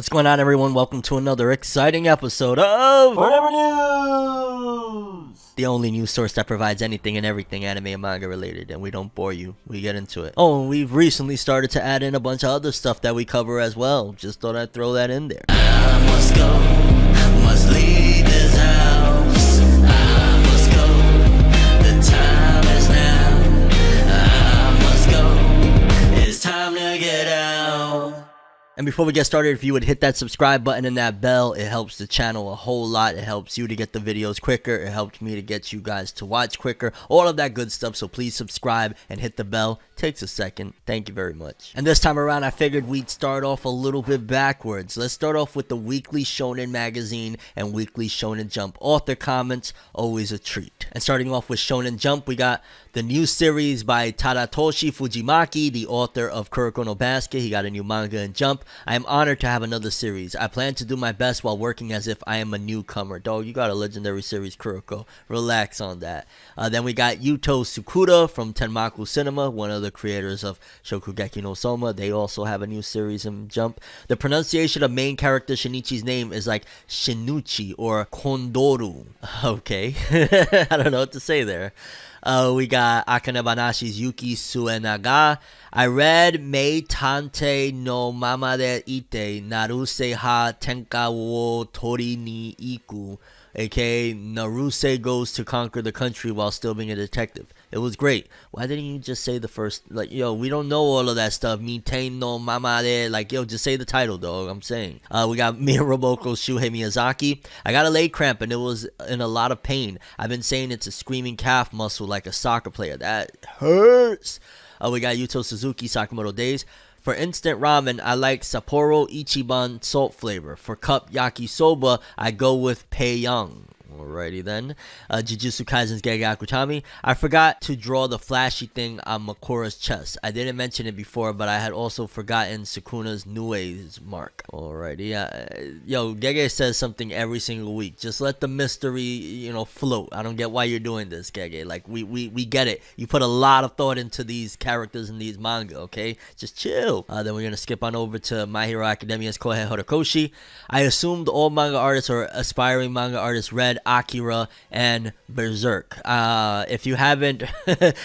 What's going on, everyone? Welcome to another exciting episode of Forever News! The only news source that provides anything and everything anime and manga related, and we don't bore you. We get into it. Oh, and we've recently started to add in a bunch of other stuff that we cover as well. Just thought I'd throw that in there. I must go, must leave this house. I must go, the time is now. I must go, it's time to get out. And before we get started, if you would hit that subscribe button and that bell, it helps the channel a whole lot. It helps you to get the videos quicker. It helps me to get you guys to watch quicker. All of that good stuff. So please subscribe and hit the bell. Takes a second. Thank you very much. And this time around, I figured we'd start off a little bit backwards. Let's start off with the weekly Shonen magazine and weekly Shonen Jump author comments. Always a treat. And starting off with Shonen Jump, we got the new series by Tadatoshi Fujimaki, the author of Kuroko no Basket. He got a new manga and Jump. I am honored to have another series. I plan to do my best while working as if I am a newcomer. Dog, you got a legendary series, Kuroko. Relax on that. Then we got Yuto Tsukuda from Tenmaku Cinema, one of the creators of Shokugeki no Soma. They also have a new series in Jump. The pronunciation of main character Shinichi's name is like Shinuchi or Kondoru. Okay. I don't know what to say there. We got Akane Banashi's Yuki Suenaga. I read Mei Tante no Mama de Ite Naruse ha Tenka wo Tori ni Iku, aka Naruse goes to conquer the country while still being a detective. It was great. Why didn't you just say the first, like, yo, we don't know all of that stuff. Mite no Mama de, like, yo, just say the title, dog. I'm saying. We got Miyamoto's Shuhei Miyazaki. I got a leg cramp and it was in a lot of pain. I've been saying it's a screaming calf muscle like a soccer player. That hurts. We got Yuto Suzuki, Sakamoto Days. For instant ramen, I like Sapporo Ichiban salt flavor. For cup yakisoba, I go with Peiyang. Alrighty then. Jujutsu Kaisen's Gege Akutami. I forgot to draw the flashy thing on Makora's chest. I didn't mention it before, but I had also forgotten Sukuna's Nue's mark. Alrighty. Yo, Gege says something every single week. Just let the mystery, float. I don't get why you're doing this, Gege. Like, we get it. You put a lot of thought into these characters in these manga, okay? Just chill. Then we're going to skip on over to My Hero Academia's Kohei Horikoshi. I assumed all manga artists or aspiring manga artists read Akira and Berserk. If you haven't,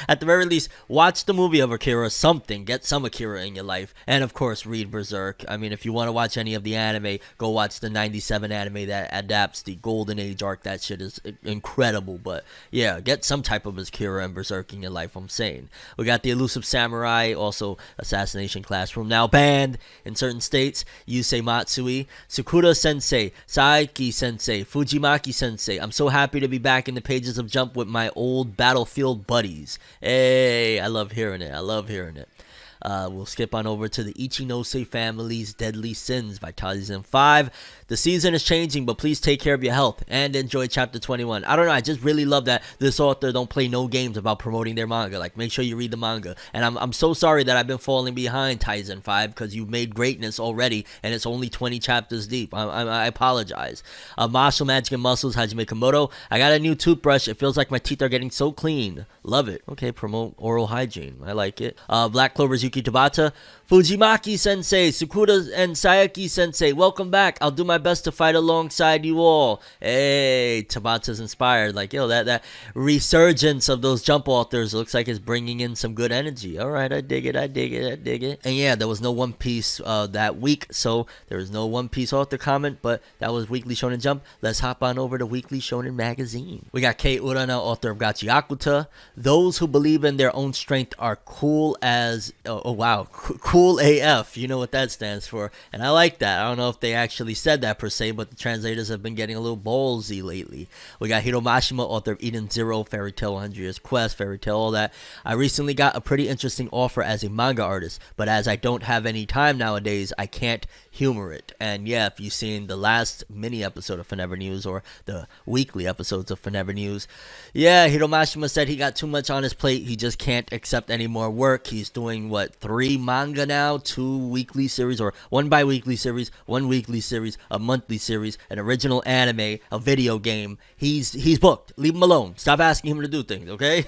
at the very least, watch the movie of Akira, something. Get some Akira in your life. And of course, read Berserk. I mean, if you want to watch any of the anime, go watch the 97 anime that adapts the Golden Age arc. That shit is incredible. But yeah, get some type of Akira and Berserk in your life, I'm saying. We got the Elusive Samurai, also Assassination Classroom, now banned in certain states. Yusei Matsui, Sakura Sensei, Saiki Sensei, Fujimaki Sensei. I'm so happy to be back in the pages of Jump with my old Battlefield buddies. Hey, I love hearing it. We'll skip on over to the Ichinose Family's Deadly Sins by Taizan 5. The season is changing, but please take care of your health and enjoy chapter 21. I don't know, I just really love that this author don't play no games about promoting their manga. Like, make sure you read the manga. And I'm so sorry that I've been falling behind Taizan 5 because you've made greatness already and it's only 20 chapters deep. I apologize. Martial Magic and Muscles, Hajime Komodo. I got a new toothbrush. It feels like my teeth are getting so clean. Love it. Okay, promote oral hygiene. I like it. Black Clover's Yuki Tabata. Fujimaki Sensei, Sakura and Sayaki Sensei, welcome back. I'll do my best to fight alongside you all. Hey, Tabata's inspired. Like, yo, that resurgence of those Jump authors looks like it's bringing in some good energy. All right, I dig it. And yeah, there was no One Piece that week, so there was no One Piece author comment, but that was Weekly Shonen Jump. Let's hop on over to Weekly Shonen Magazine. We got Kei Urana, author of Gachi Akuta. Those who believe in their own strength are cool as... Cool AF, you know what that stands for, and I like that. I don't know if they actually said that per se, but the translators have been getting a little ballsy lately. We got Hiro Mashima, author of Eden Zero, Fairy Tail 100 Years Quest, Fairy Tail, all that. I recently got a pretty interesting offer as a manga artist, but as I don't have any time nowadays, I can't humor it. And yeah, if you've seen the last mini episode of FORNEVER News or the weekly episodes of FORNEVER News, yeah, Hiro Mashima said he got too much on his plate. He just can't accept any more work. He's doing, 3 manga now, 2 weekly series, or 1 bi-weekly series, 1 weekly series, a monthly series, an original anime, a video game. He's booked. Leave him alone. Stop asking him to do things, okay?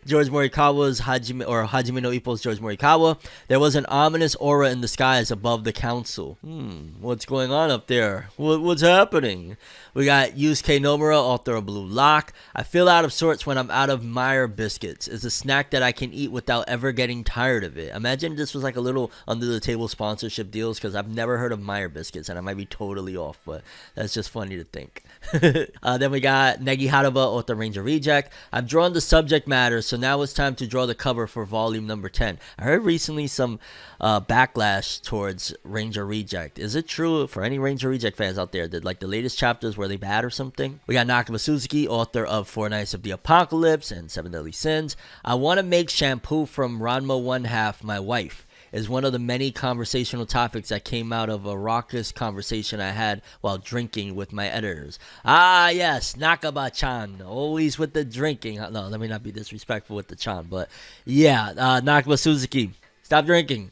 George Morikawa's Hajime no Ippo's George Morikawa. There was an ominous aura in the skies above the council. Boruto. What's going on up there? What's happening? We got Yusuke Nomura, author of Blue Lock. I feel out of sorts when I'm out of Meyer biscuits. It's a snack that I can eat without ever getting tired of it. Imagine this was like a little under the table sponsorship deals, because I've never heard of Meyer biscuits and I might be totally off, but that's just funny to think. Then we got Negi Haraba, author Ranger Reject. I've drawn the subject matter, so now it's time to draw the cover for volume number 10. I heard recently some backlash towards Ranger Reject. Is it true for any Ranger Reject fans out there that like the latest chapters were they bad or something? We got Nakaba Suzuki, author of Four Nights of the Apocalypse and Seven Deadly Sins. I want to make shampoo from Ranma One Half my wife is one of the many conversational topics that came out of a raucous conversation I had while drinking with my editors. Ah, yes, Nakaba-chan, always with the drinking. No, let me not be disrespectful with the chan, but yeah, Nakaba Suzuki, stop drinking.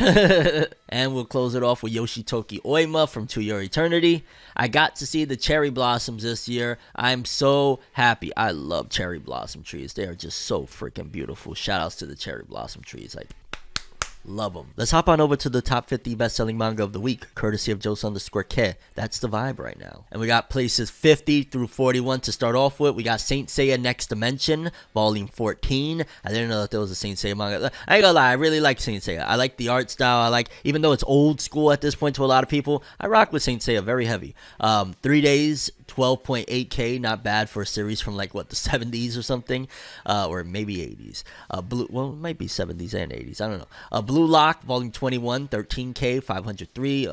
And we'll close it off with Yoshitoki Oima from To Your Eternity. I got to see the cherry blossoms this year. I'm so happy. I love cherry blossom trees. They are just so freaking beautiful. Shout outs to the cherry blossom trees. Like, love them. Let's hop on over to the top 50 best-selling manga of the week, courtesy of Jose_K. That's the vibe right now. And we got places 50 through 41 to start off with. We got Saint Seiya Next Dimension, Volume 14. I didn't know that there was a Saint Seiya manga. I ain't gonna lie, I really like Saint Seiya. I like the art style. I like, even though it's old school at this point to a lot of people, I rock with Saint Seiya very heavy. 3 days, 12.8K, not bad for a series from like what, the 70s or something, or maybe 80s. Well, it might be 70s and 80s. I don't know. Blue Lock Volume 21, 13K, 503.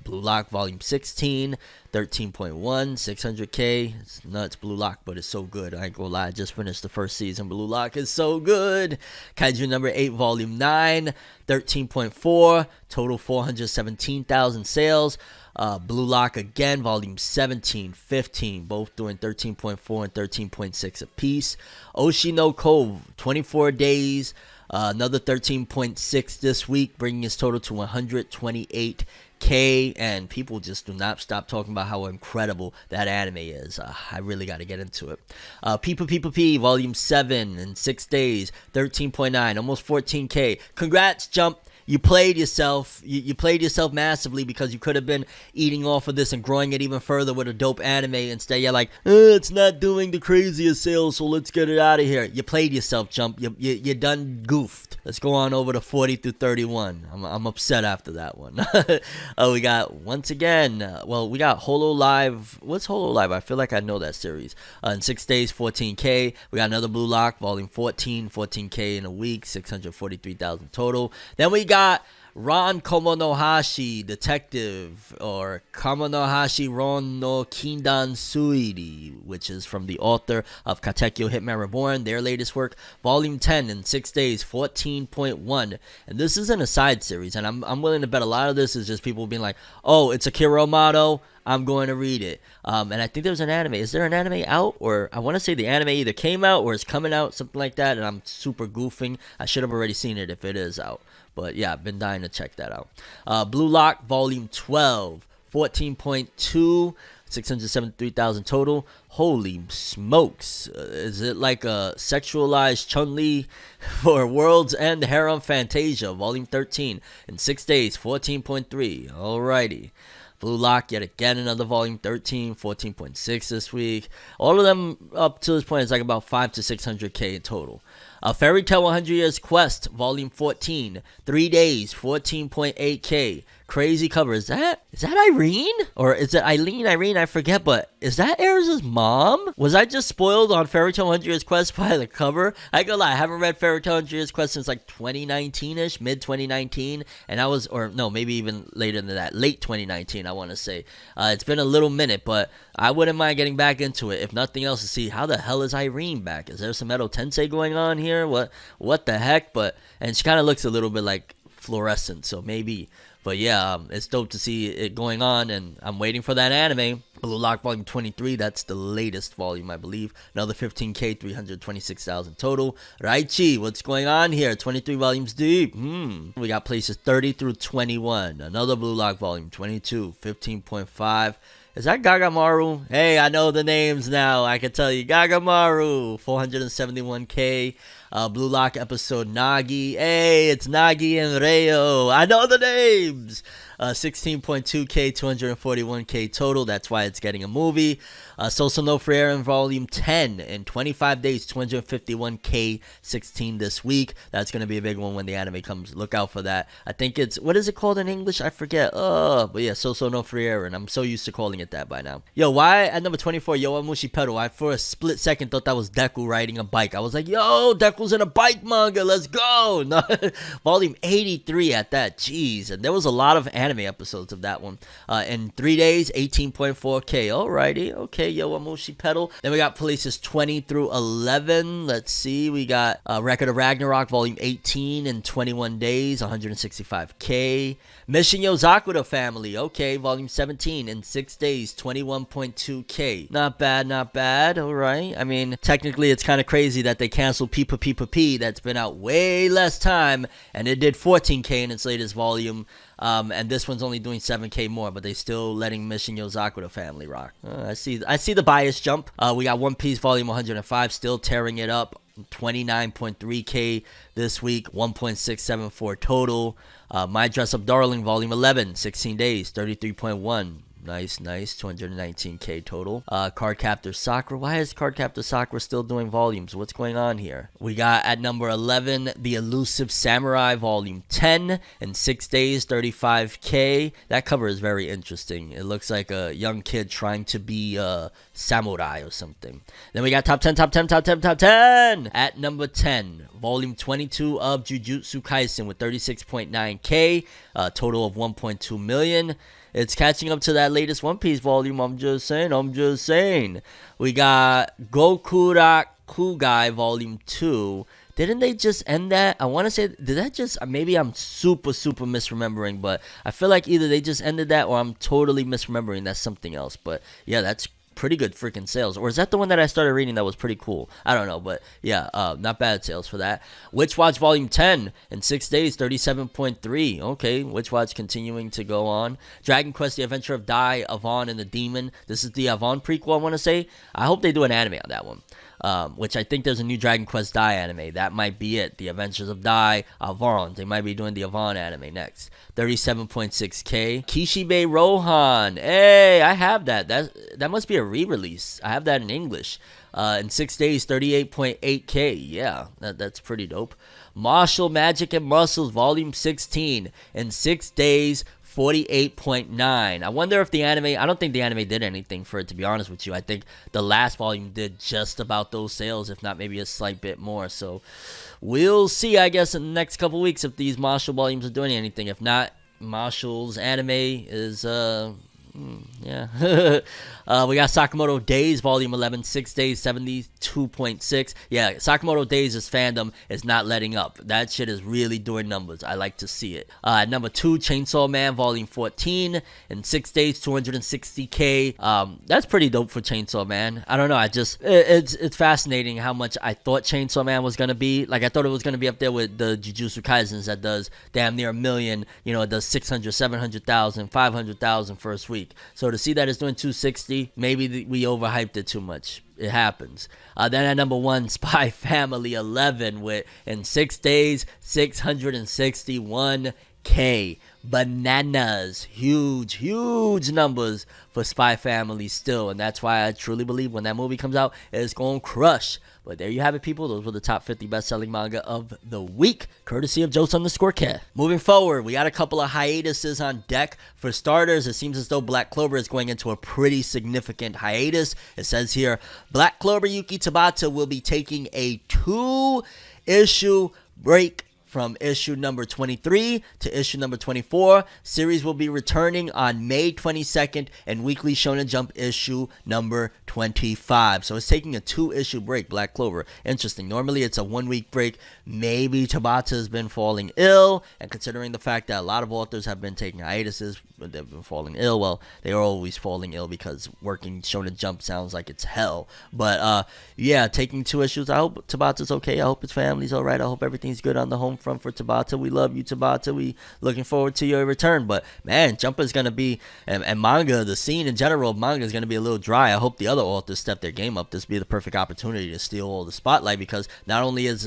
Blue Lock Volume 16, 13.1, 600K. It's nuts, Blue Lock, but it's so good. I ain't gonna lie, I just finished the first season. Blue Lock is so good. Kaiju number 8, Volume 9, 13.4, total 417,000 sales. Blue Lock again, Volume 17, 15, both doing 13.4 and 13.6 apiece. Oshi no Ko, 24 days, another 13.6 this week, bringing his total to 128K, and people just do not stop talking about how incredible that anime is. I really got to get into it. P, Volume 7 in 6 days, 13.9, almost 14K. Congrats, Jump. You played yourself. You played yourself massively, because you could have been eating off of this and growing it even further with a dope anime. Instead, you're like, it's not doing the craziest sales, so let's get it out of here. You played yourself, Jump. You done goofed. Let's go on over to 40 through 31. I'm upset after that one. We got, once again, we got Holo Live. What's Holo Live? I feel like I know that series. In 6 days, 14K. We got another Blue Lock, Volume 14, 14K in a week, 643,000 total. Then we got Ron Komonohashi Detective, or Komonohashi Ron no Kindan Suiri, which is from the author of Katekyo Hitman Reborn, their latest work, Volume 10 in 6 days, 14.1. And this is an aside series, and I'm willing to bet a lot of this is just people being like, oh, it's a Kuromato, I'm going to read it. And I think there's an anime. Is there an anime out? Or I want to say the anime either came out or is coming out, something like that, and I'm super goofing. I should have already seen it if it is out. But yeah, I've been dying to check that out. Blue Lock Volume 12, 14.2, 673,000 total. Holy smokes. Is it like a sexualized Chun-Li for World's End Harem Fantasia, Volume 13, in 6 days, 14.3. Alrighty. Blue Lock, yet again, another volume, 13, 14.6 this week. All of them up to this point is like about 5 to 600K in total. Fairy Tail 100 Years Quest, volume 14, 3 days, 14.8K. Crazy cover. Is that Irene? Or is it Eileen? Irene, I forget, but is that Eris's mom? Was I just spoiled on Fairy Tail 100 Years Quest by the cover? I ain't gonna lie, I haven't read Fairy Tail 100 Years Quest since like 2019-ish, mid-2019, and I was, or no, maybe even later than that, late 2019, I want to say. It's been a little minute, but I wouldn't mind getting back into it, if nothing else, to see how the hell is Irene back? Is there some Edo Tensei going on here? What the heck? And she kind of looks a little bit like fluorescent, so maybe. But yeah, it's dope to see it going on, and I'm waiting for that anime. Blue Lock Volume 23, that's the latest volume, I believe. Another 15K, 326,000 total. Raichi, what's going on here? 23 volumes deep. We got places 30 through 21. Another Blue Lock Volume 22, 15.5. Is that Gagamaru? Hey, I know the names now. I can tell you. Gagamaru, 471K. Blue Lock episode Nagi. Hey, it's Nagi and Reo. I know the names. 16.2k, 241k total. That's why it's getting a movie. Soso no Friere in volume 10 in 25 days, 251k, 16 this week. That's going to be a big one when the anime comes. Look out for that. I think it's, what is it called in English? I forget. But yeah, Soso no Friere, and I'm so used to calling it that by now. Yo, why at number 24, Yowamushi Pedal? I for a split second thought that was Deku riding a bike. I was like, yo, Deku's in a bike manga. Let's go. No, volume 83 at that. Jeez. And there was a lot of anime episodes of that one. In 3 days, 18.4k. Alrighty. Okay, Yowamushi Pedal. Then we got places 20 through 11. Let's see. We got Record of Ragnarok, volume 18 in 21 days, 165k. Mission Yozakura Family. Okay, volume 17 in 6 days, 21.2k. Not bad, not bad. Alright. I mean, technically, it's kind of crazy that they canceled Peepa Peepa P. That's been out way less time, and it did 14k in its latest volume. And this one's only doing 7k more, but they still letting Mission Yozakura Family rock. I see the bias jump. We got One Piece volume 105 still tearing it up. 29.3k this week, 1.674 total. My Dress Up Darling volume 11, 16 days, 33.1. Nice, 219k total. Cardcaptor Sakura. Why is Cardcaptor Sakura still doing volumes? What's going on here? We got at number 11, The Elusive Samurai volume 10 in 6 days, 35k. That cover is very interesting. It looks like a young kid trying to be a samurai or something. Then we got top 10. At number 10, volume 22 of Jujutsu Kaisen with 36.9k, total of 1.2 million. It's catching up to that latest One Piece volume. I'm just saying. We got Gokura Kugai volume 2. Didn't they just end that? I want to say, did that just, maybe I'm super misremembering, but I feel like either they just ended that or I'm totally misremembering. That's something else. But yeah, that's pretty good freaking sales. Or is that the one that I started reading that was pretty cool? I don't know, but yeah, not bad sales for that. Witch Watch volume 10 in 6 days, 37.3. Okay, Witch Watch continuing to go on. Dragon Quest: The Adventure of Dai, Avon and the Demon. This is the Avon prequel, I want to say. I hope they do an anime on that one. Which I think there's a new Dragon Quest Dai anime. That might be it. The Adventures of Dai, Avon. They might be doing the Avon anime next. 37.6k. Kishibe Rohan. Hey, I have that. That must be a re-release. I have that in English. In 6 days, 38.8k. Yeah, that's pretty dope. Martial Magic and Muscles, Volume 16. In 6 days, 48.9. I wonder if the anime, I don't think the anime did anything for it, to be honest with you. I think the last volume did just about those sales, if not maybe a slight bit more. So we'll see, I guess, in the next couple weeks if these Martial volumes are doing anything. If not, Martial's anime is yeah. We got Sakamoto Days Volume 11, 6 days, 72.6. Yeah, Sakamoto Days' fandom is not letting up. That shit is really doing numbers. I like to see it. Number 2, Chainsaw Man Volume 14 in 6 days, 260k. That's pretty dope for Chainsaw Man. I don't know. It's fascinating how much I thought Chainsaw Man was gonna be. Like, I thought it was gonna be up there with the Jujutsu Kaisens that does damn near 1 million. You know, it does 600, 700,000, 500,000 first week. So to see that it's doing 260, maybe we overhyped it too much. It happens. Then at number 1, Spy Family 11 with in 6 days 661k. Bananas. Huge numbers for Spy Family still, and that's why I truly believe when that movie comes out, it's gonna crush. But there you have it, people. Those were the top 50 best-selling manga of the week, courtesy of Joe_Cat. Moving forward, we got a couple of hiatuses on deck. For starters, it seems as though Black Clover is going into a pretty significant hiatus. It says here, Black Clover Yuki Tabata will be taking a 2-issue break from issue number 23 to issue number 24. Series will be returning on May 22nd and Weekly Shonen Jump issue number 25. So it's taking a 2-issue break, Black Clover. Interesting. Normally it's a 1-week break. Maybe Tabata has been falling ill, and considering the fact that a lot of authors have been taking hiatuses, they've been falling ill. Well, they are always falling ill because working Shonen Jump sounds like it's hell. But yeah, taking 2 issues. I hope Tabata's okay. I hope his family's all right. I hope everything's good on the home front for Tabata. We love you, Tabata. We looking forward to your return. But man, Jump is gonna be and manga. The scene in general of manga is gonna be a little dry. I hope the other authors step their game up. This be the perfect opportunity to steal all the spotlight, because not only is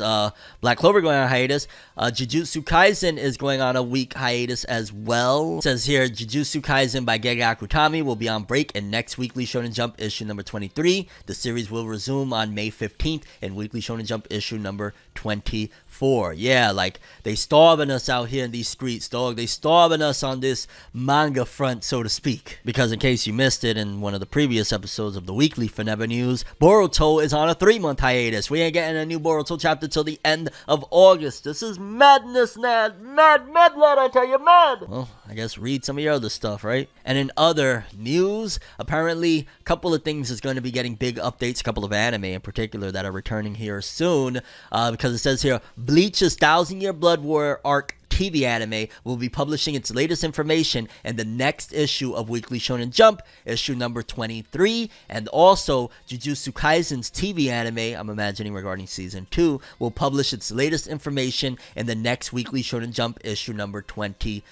Black Clover going on hiatus, Jujutsu Kaisen is going on a week hiatus as well. It says here, Jujutsu Kaisen by Gege Akutami will be on break in next Weekly Shonen Jump issue number 23. The series will resume on May 15th in Weekly Shonen Jump issue number 24. Yeah, like, they starving us out here in these streets, dog. They starving us on this manga front, so to speak. Because in case you missed it in one of the previous episodes of the weekly FORNEVER News, Boruto is on a 3-month hiatus. We ain't getting a new Boruto chapter till the end of August. This is madness, mad, lad, I tell you, mad. Well, I guess read some of your other stuff, right? And in other news, apparently a couple of things is going to be getting big updates, a couple of anime in particular that are returning here soon, because it says here, Bleach's 1,000-Year Blood War arc TV anime will be publishing its latest information in the next issue of Weekly Shonen Jump, issue number 23, and also Jujutsu Kaisen's TV anime, I'm imagining regarding season 2, will publish its latest information in the next Weekly Shonen Jump, issue number 23.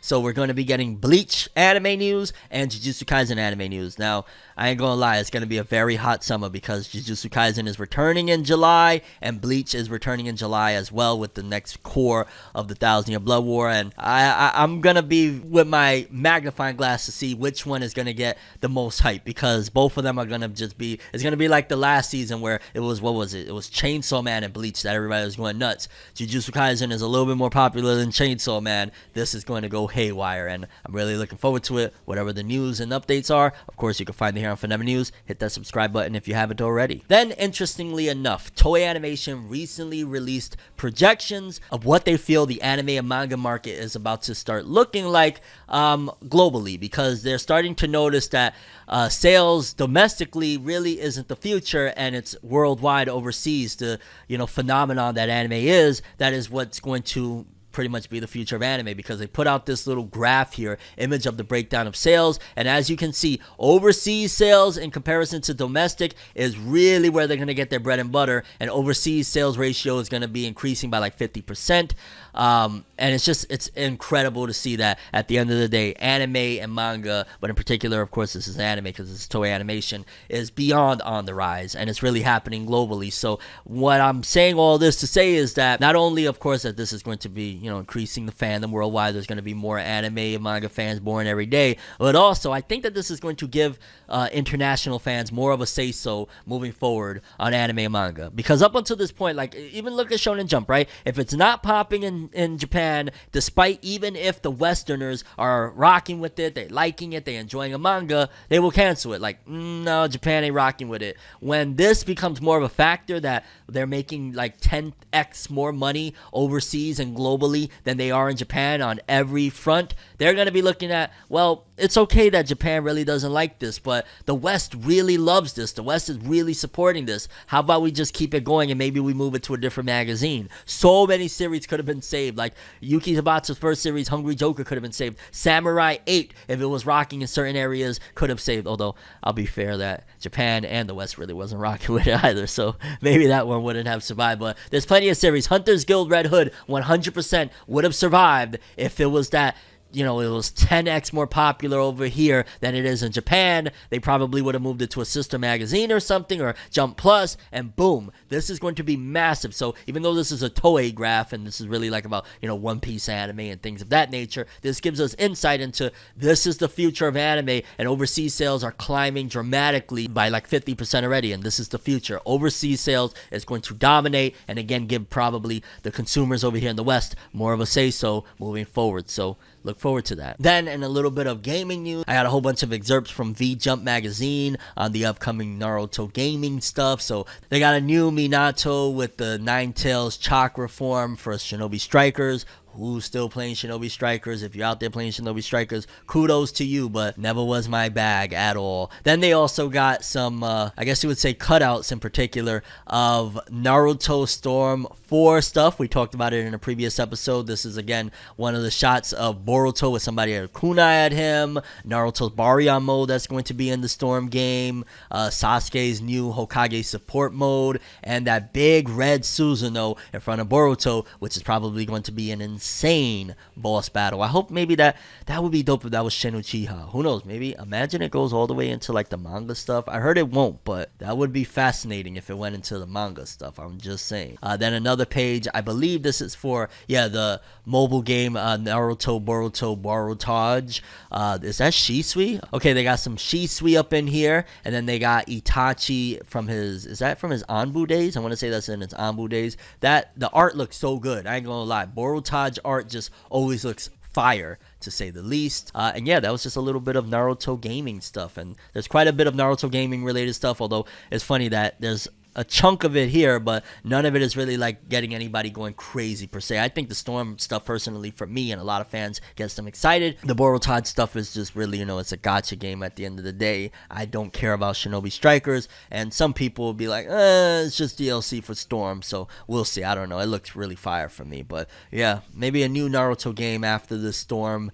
So we're going to be getting Bleach anime news and Jujutsu Kaisen anime news. Now, I ain't gonna lie, it's going to be a very hot summer because Jujutsu Kaisen is returning in July and Bleach is returning in July as well with the next core of the 1,000-Year Blood War, and I'm going to be with my magnifying glass to see which one is going to get the most hype, because both of them are going to just be, it's going to be like the last season where it was, what was it? It was Chainsaw Man and Bleach that everybody was going nuts. Jujutsu Kaisen is a little bit more popular than Chainsaw Man. This is going to go haywire, and I'm really looking forward to it. Whatever the news and updates are, of course, you can find me here on FORNEVER News. Hit that subscribe button if you haven't already. Then, interestingly enough, Toei Animation recently released projections of what they feel the anime and manga market is about to start looking like globally, because they're starting to notice that sales domestically really isn't the future, and it's worldwide, overseas, the phenomenon that anime is, that is what's going to pretty much be the future of anime, because they put out this little graph here, image of the breakdown of sales, and as you can see, overseas sales in comparison to domestic is really where they're going to get their bread and butter, and overseas sales ratio is going to be increasing by like 50%, and it's incredible to see that at the end of the day, anime and manga, but in particular, of course, this is anime because it's Toei Animation, is beyond on the rise, and it's really happening globally. So what I'm saying all this to say is that not only, of course, that this is going to be increasing the fandom worldwide, there's going to be more anime and manga fans born every day, but also I think that this is going to give international fans more of a say-so moving forward on anime and manga, because up until this point, like, even look at Shonen Jump, right? If it's not popping in Japan, despite even if the Westerners are rocking with it, they liking it, they enjoying a manga, they will cancel it. Like, no, Japan ain't rocking with it. When this becomes more of a factor that they're making like 10x more money overseas and globally than they are in Japan on every front, they're going to be looking at, well, it's okay that Japan really doesn't like this, but the West really loves this. The West is really supporting this. How about we just keep it going and maybe we move it to a different magazine? So many series could have been saved. Like Yuki Tabata's first series, Hungry Joker, could have been saved. Samurai 8, if it was rocking in certain areas, could have saved. Although, I'll be fair that Japan and the West really wasn't rocking with it either, so maybe that one wouldn't have survived. But there's plenty of series. Hunter's Guild Red Hood 100% would have survived if it was that, it was 10x more popular over here than it is in Japan. They probably would have moved it to a sister magazine or something, or Jump Plus, and boom, this is going to be massive. So even though this is a Toei graph, and this is really like about, One Piece anime and things of that nature, this gives us insight into this is the future of anime, and overseas sales are climbing dramatically by like 50% already, and this is the future. Overseas sales is going to dominate, and again, give probably the consumers over here in the West more of a say-so moving forward. So look forward to that. Then, in a little bit of gaming news, I got a whole bunch of excerpts from V-Jump magazine on the upcoming Naruto gaming stuff. So they got a new Minato with the Nine Tails chakra form for Shinobi Strikers, who's still playing Shinobi Strikers. If you're out there playing Shinobi Strikers, kudos to you, but never was my bag at all. Then they also got some, I guess you would say cutouts in particular, of Naruto Storm 4 stuff. We talked about it in a previous episode. This is, again, one of the shots of Boruto with somebody at a kunai at him, Naruto's Baryon mode that's going to be in the Storm game, Sasuke's new Hokage support mode, and that big red Suzume in front of Boruto, which is probably going to be an insane boss battle. I hope maybe that would be dope if that was Shin Uchiha. Who knows? Maybe imagine it goes all the way into like the manga stuff. I heard it won't, but that would be fascinating if it went into the manga stuff. I'm just saying. Then another page, I believe this is for the mobile game Naruto Boruto Borutage. Is that Shisui? Okay, they got some Shisui up in here, and then they got Itachi from his Anbu days. I want to say that's in its Anbu days. That the art looks so good. I ain't gonna lie. Borutage art just always looks fire, to say the least. And yeah, that was just a little bit of Naruto gaming stuff, and there's quite a bit of Naruto gaming related stuff, although it's funny that there's a chunk of it here, but none of it is really like getting anybody going crazy per se. I think the Storm stuff, personally, for me and a lot of fans, gets them excited. The Borutage stuff is just really, it's a gacha game at the end of the day. I don't care about Shinobi Strikers, and some people will be like, it's just DLC for Storm, so we'll see. I don't know. It looks really fire for me, but yeah, maybe a new Naruto game after the Storm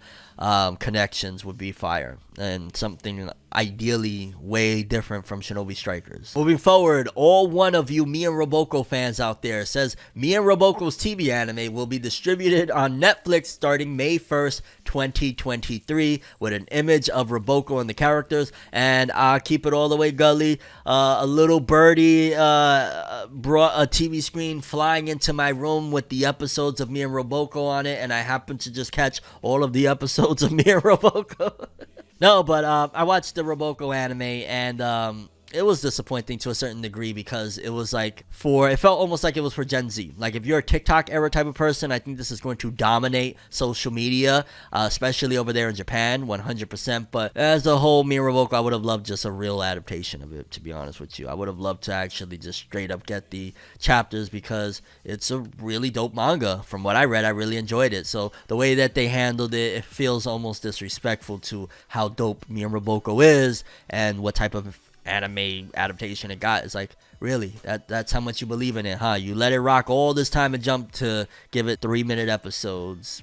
connections would be fire, and something ideally way different from Shinobi Strikers. Moving forward, all one of you Me and Roboko fans out there says Me and Roboko's TV anime will be distributed on Netflix starting May 1st, 2023, with an image of Roboko and the characters. And I'll keep it all the way gully. A little birdie brought a TV screen flying into my room with the episodes of Me and Roboko on it, and I happened to just catch all of the episodes of Me and Roboko. No, but I watched the Roboko anime, and it was disappointing to a certain degree, because it was like it felt almost like it was for Gen Z. Like, if you're a TikTok era type of person, I think this is going to dominate social media, especially over there in Japan, 100%. But as a whole, Me and Roboko, I would have loved just a real adaptation of it, to be honest with you. I would have loved to actually just straight up get the chapters, because it's a really dope manga. From what I read, I really enjoyed it. So the way that they handled it, it feels almost disrespectful to how dope Me and Roboko is and what type of anime adaptation it got. It's like, really, that's how much you believe in it, huh? You let it rock all this time and jump to give it 3-minute episodes.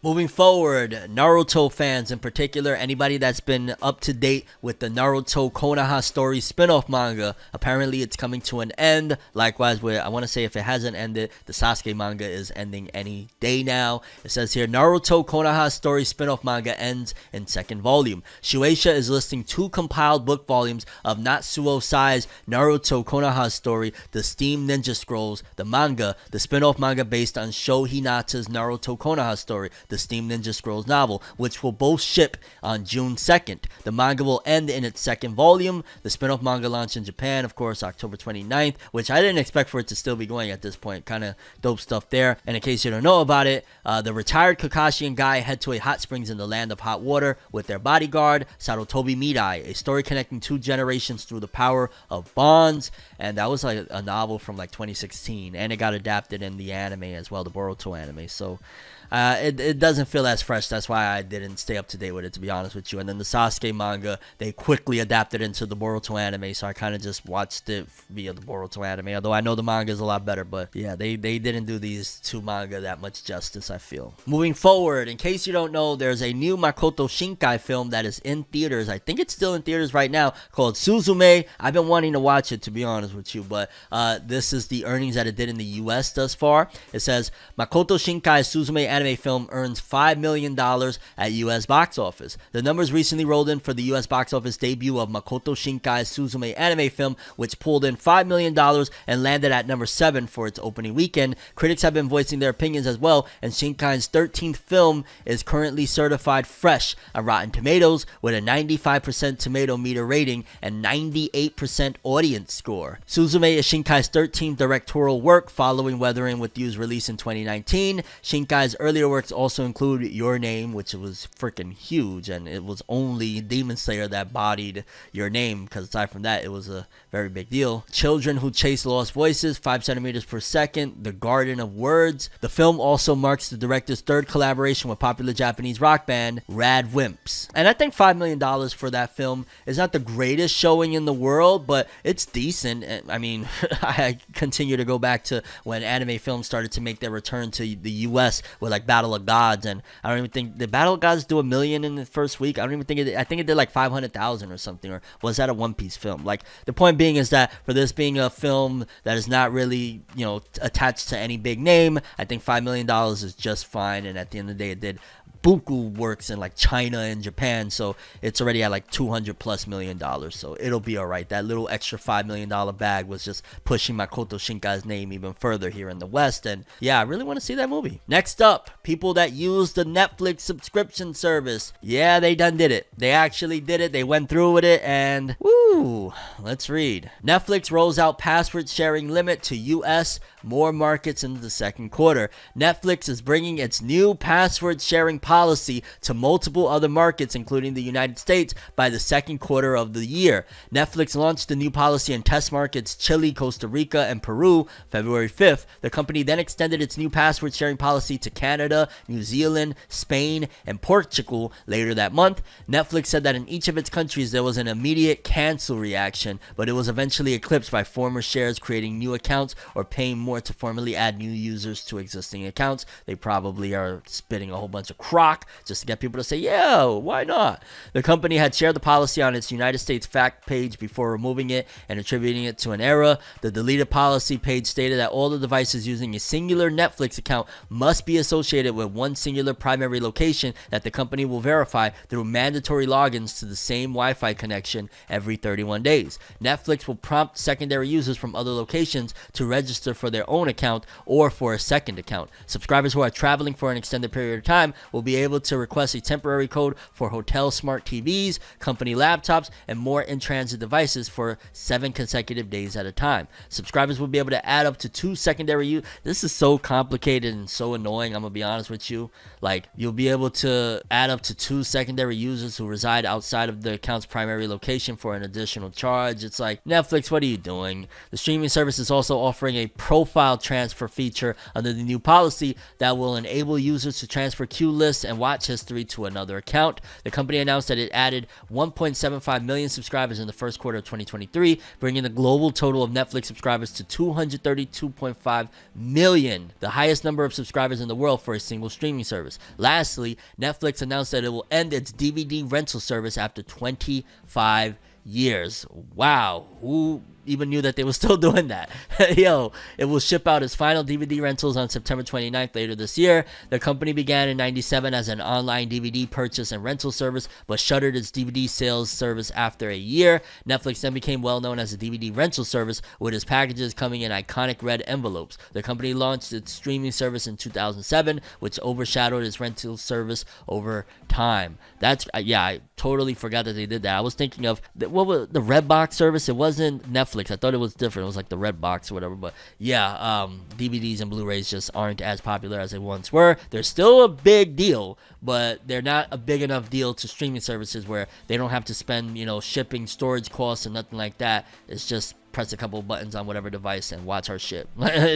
Moving forward, Naruto fans in particular, anybody that's been up to date with the Naruto Konoha story spin-off manga, apparently it's coming to an end. Likewise, I want to say, if it hasn't ended, the Sasuke manga is ending any day now. It says here, Naruto Konoha story spin-off manga ends in 2nd volume. Shueisha is listing 2 compiled book volumes of Natsuo Sai's Naruto Konoha story, the Steam Ninja Scrolls, the manga, the spin-off manga based on Sho Hinata's Naruto Konoha story, the Steam Ninja Scrolls novel, which will both ship on June 2nd. The manga will end in its 2nd volume. The spin-off manga launched in Japan, of course, October 29th, which I didn't expect for it to still be going at this point. Kind of dope stuff there. And in case you don't know about it, the retired Kakashi and Guy head to a hot springs in the land of hot water with their bodyguard, Sarutobi Mirai, a story connecting 2 generations through the power of bonds. And that was like a novel from like 2016, and it got adapted in the anime as well, the Boruto anime. So it doesn't feel as fresh. That's why I didn't stay up to date with it, to be honest with you. And then the Sasuke manga, they quickly adapted into the Boruto anime, so I kind of just watched it via the Boruto anime, although I know the manga is a lot better. But yeah, they didn't do these 2 manga that much justice, I feel. Moving forward, in case you don't know, there's a new Makoto Shinkai film that is in theaters. I think it's still in theaters right now, called Suzume. I've been wanting to watch it, to be honest with you, but this is the earnings that it did in the US thus far. It says Makoto Shinkai's Suzume anime film earns $5 million at US box office. The numbers recently rolled in for the US box office debut of Makoto Shinkai's Suzume anime film, which pulled in $5 million and landed at number 7 for its opening weekend. Critics have been voicing their opinions as well, and Shinkai's 13th film is currently certified fresh on Rotten Tomatoes with a 95% tomato meter rating and 98% audience score. Suzume is Shinkai's 13th directorial work following Weathering with You's release in 2019. Shinkai's earlier works also include Your Name, which was freaking huge, and it was only Demon Slayer that bodied Your Name, because aside from that, it was a very big deal. Children Who Chase Lost Voices, 5 centimeters per second, The Garden of Words. The film also marks the director's third collaboration with popular Japanese rock band Rad Wimps. And I think $5 million for that film is not the greatest showing in the world, but it's decent. I mean, I continue to go back to when anime films started to make their return to the US with like Battle of Gods, and I don't even think the Battle of Gods do $1 million in the first week. I don't even think it. I think it did like 500,000 or something. Or was that a One Piece film? Like, the point being is that for this being a film that is not really, you know, attached to any big name, I think $5 million is just fine. And at the end of the day, it did buku works in like China and Japan, so it's already at like $200+ million, so it'll be all right. That little extra $5 million bag was just pushing Makoto Shinkai's name even further here in the West, and yeah, I really want to see that movie. Next up, people that use the Netflix subscription service. Yeah, they done did it. They actually did it. They went through with it, and woo, let's read. Netflix rolls out password sharing limit to US, more markets in the second quarter. Netflix is bringing its new password sharing policy to multiple other markets, including the United States, by the second quarter of the year. Netflix launched the new policy in test markets Chile, Costa Rica, and Peru February 5th. The company then extended its new password sharing policy to Canada, New Zealand, Spain, and Portugal later that month. Netflix said that in each of its countries there was an immediate cancel reaction, but it was eventually eclipsed by former shares creating new accounts or paying more to formally add new users to existing accounts. They probably are spitting a whole bunch of crock just to get people to say, yeah, why not? The company had shared the policy on its United States fact page before removing it and attributing it to an error. The deleted policy page stated that all the devices using a singular Netflix account must be associated with one singular primary location that the company will verify through mandatory logins to the same Wi-Fi connection every 31 days. Netflix will prompt secondary users from other locations to register for their own account or for a second account. Subscribers who are traveling for an extended period of time will be able to request a temporary code for hotel smart TVs, company laptops, and more in-transit devices for 7 consecutive days at a time. Subscribers will be able to add up to 2 secondary users. This is so complicated and so annoying, I'm gonna be honest with you. Like, you'll be able to add up to 2 secondary users who reside outside of the account's primary location for an additional charge. It's like, Netflix, what are you doing? The streaming service is also offering a profile transfer feature under the new policy that will enable users to transfer queue lists and watch history to another account. The company announced that it added 1.75 million subscribers in the first quarter of 2023, bringing the global total of Netflix subscribers to 232.5 million, the highest number of subscribers in the world for a single streaming service. Lastly, Netflix announced that it will end its DVD rental service after 25 years. Wow, who even knew that they were still doing that? Yo, it will ship out its final DVD rentals on September 29th later this year. The company began in 97 as an online DVD purchase and rental service, but shuttered its DVD sales service after a year. Netflix then became well known as a DVD rental service, with its packages coming in iconic red envelopes. The company launched its streaming service in 2007, which overshadowed its rental service over time. That's, yeah, I totally forgot that they did that. I was thinking of, what was the Redbox service? It wasn't Netflix. I thought it was different. It was like the Redbox or whatever. But yeah, DVDs and Blu-rays just aren't as popular as they once were. They're still a big deal, but they're not a big enough deal to streaming services where they don't have to spend, you know, shipping, storage costs, and nothing like that. It's just press a couple buttons on whatever device and watch our shit.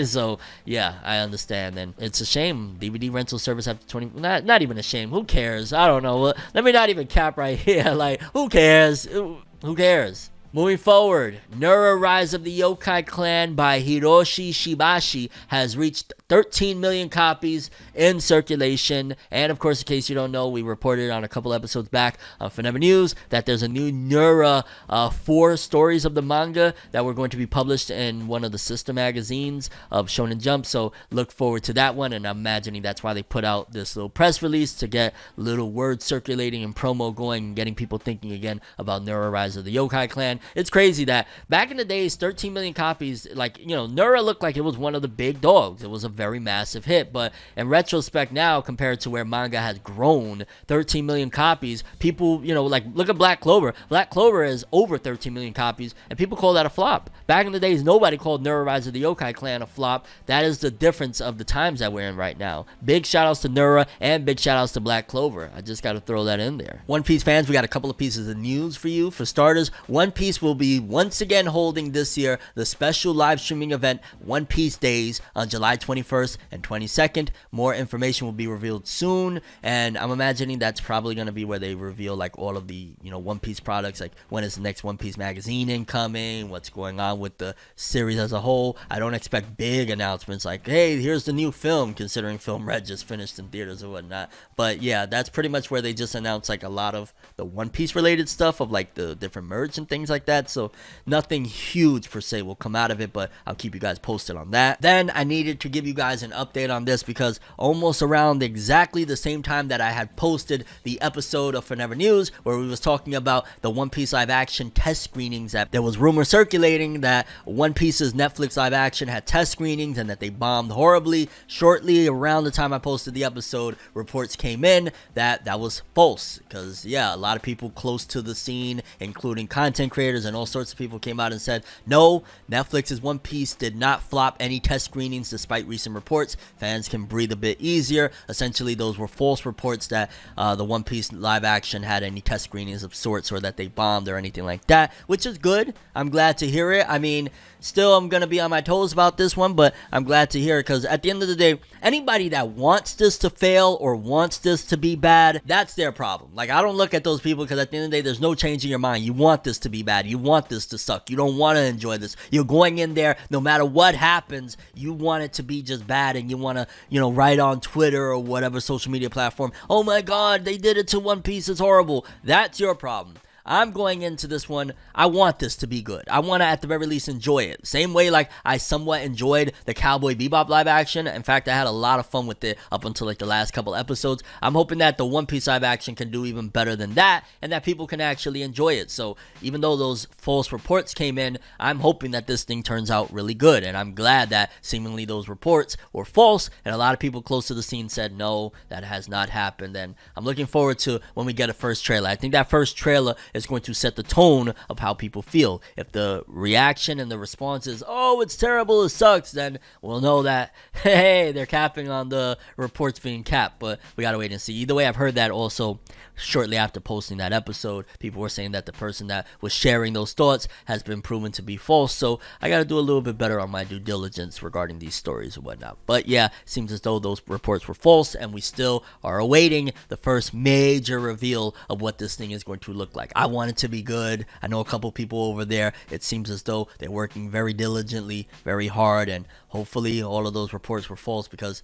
So yeah, I understand, and it's a shame. DVD rental service after 20, not even a shame. Who cares? I don't know. Let me not even cap right here. Like, who cares? Who cares? Moving forward, Nura Rise of the Yokai Clan by Hiroshi Shibashi has reached 13 million copies in circulation. And of course, in case you don't know, we reported on a couple episodes back on FORNEVER News that there's a new Nura 4 stories of the manga that were going to be published in one of the sister magazines of Shonen Jump. So look forward to that one. And I'm imagining that's why they put out this little press release, to get little words circulating and promo going and getting people thinking again about Nura Rise of the Yokai Clan. And it's crazy that back in the days, 13 million copies, like, you know, Nura looked like it was one of the big dogs. It was a very massive hit. But in retrospect now, compared to where manga has grown, 13 million copies, people, you know, like, look at Black Clover. Black Clover is over 13 million copies, and people call that a flop. Back in the days, nobody called Nura Rise of the Yokai Clan a flop. That is the difference of the times that we're in right now. Big shout outs to Nura and big shout outs to Black Clover. I just got to throw that in there. One Piece fans, we got a couple of pieces of news for you. For starters, One Piece will be once again holding this year the special live streaming event One Piece Days on July 21st and 22nd. More information will be revealed soon, and I'm imagining that's probably going to be where they reveal like all of the, you know, One Piece products, like when is the next One Piece magazine incoming, what's going on with the series as a whole. I don't expect big announcements like, hey, here's the new film, considering Film Red just finished in theaters or whatnot. But yeah, that's pretty much where they just announced like a lot of the One Piece related stuff of like the different merch and things like that. So nothing huge per se will come out of it, but I'll keep you guys posted on that. Then I needed to give you guys an update on this because almost around exactly the same time that I had posted the episode of Forever News where we was talking about the One Piece live action test screenings, that there was rumors circulating that One Piece's Netflix live action had test screenings and that they bombed horribly. Shortly around the time I posted the episode, reports came in that that was false, because yeah, a lot of people close to the scene, including content creators and all sorts of people, came out and said no, Netflix's One Piece did not flop any test screenings despite recent reports. Fans can breathe a bit easier. Essentially, those were false reports that the One Piece live action had any test screenings of sorts, or that they bombed or anything like that, which is good. I'm glad to hear it. I mean, still, I'm going to be on my toes about this one, but I'm glad to hear it, because at the end of the day, anybody that wants this to fail or wants this to be bad, that's their problem. Like, I don't look at those people, because at the end of the day, there's no changing your mind. You want this to be bad. You want this to suck. You don't want to enjoy this. You're going in there, no matter what happens, you want it to be just bad, and you want to, you know, write on Twitter or whatever social media platform, oh my god, they did it to One Piece, it's horrible. That's your problem. I'm going into this one, I want this to be good. I want to at the very least enjoy it. Same way like I somewhat enjoyed the Cowboy Bebop live action. In fact, I had a lot of fun with it up until like the last couple episodes. I'm hoping that the One Piece live action can do even better than that, and that people can actually enjoy it. So even though those false reports came in, I'm hoping that this thing turns out really good. And I'm glad that seemingly those reports were false, and a lot of people close to the scene said no, that has not happened. And I'm looking forward to when we get a first trailer. I think that first trailer is going to set the tone of how people feel. If the reaction and the response is, oh, it's terrible, it sucks, then we'll know that, hey, they're capping on the reports being capped. But we gotta wait and see. Either way, I've heard that also shortly after posting that episode, people were saying that the person that was sharing those thoughts has been proven to be false. So I gotta do a little bit better on my due diligence regarding these stories and whatnot. But yeah, it seems as though those reports were false, and we still are awaiting the first major reveal of what this thing is going to look like. I want it to be good. I know a couple people over there, it seems as though they're working very diligently, very hard, and hopefully all of those reports were false, because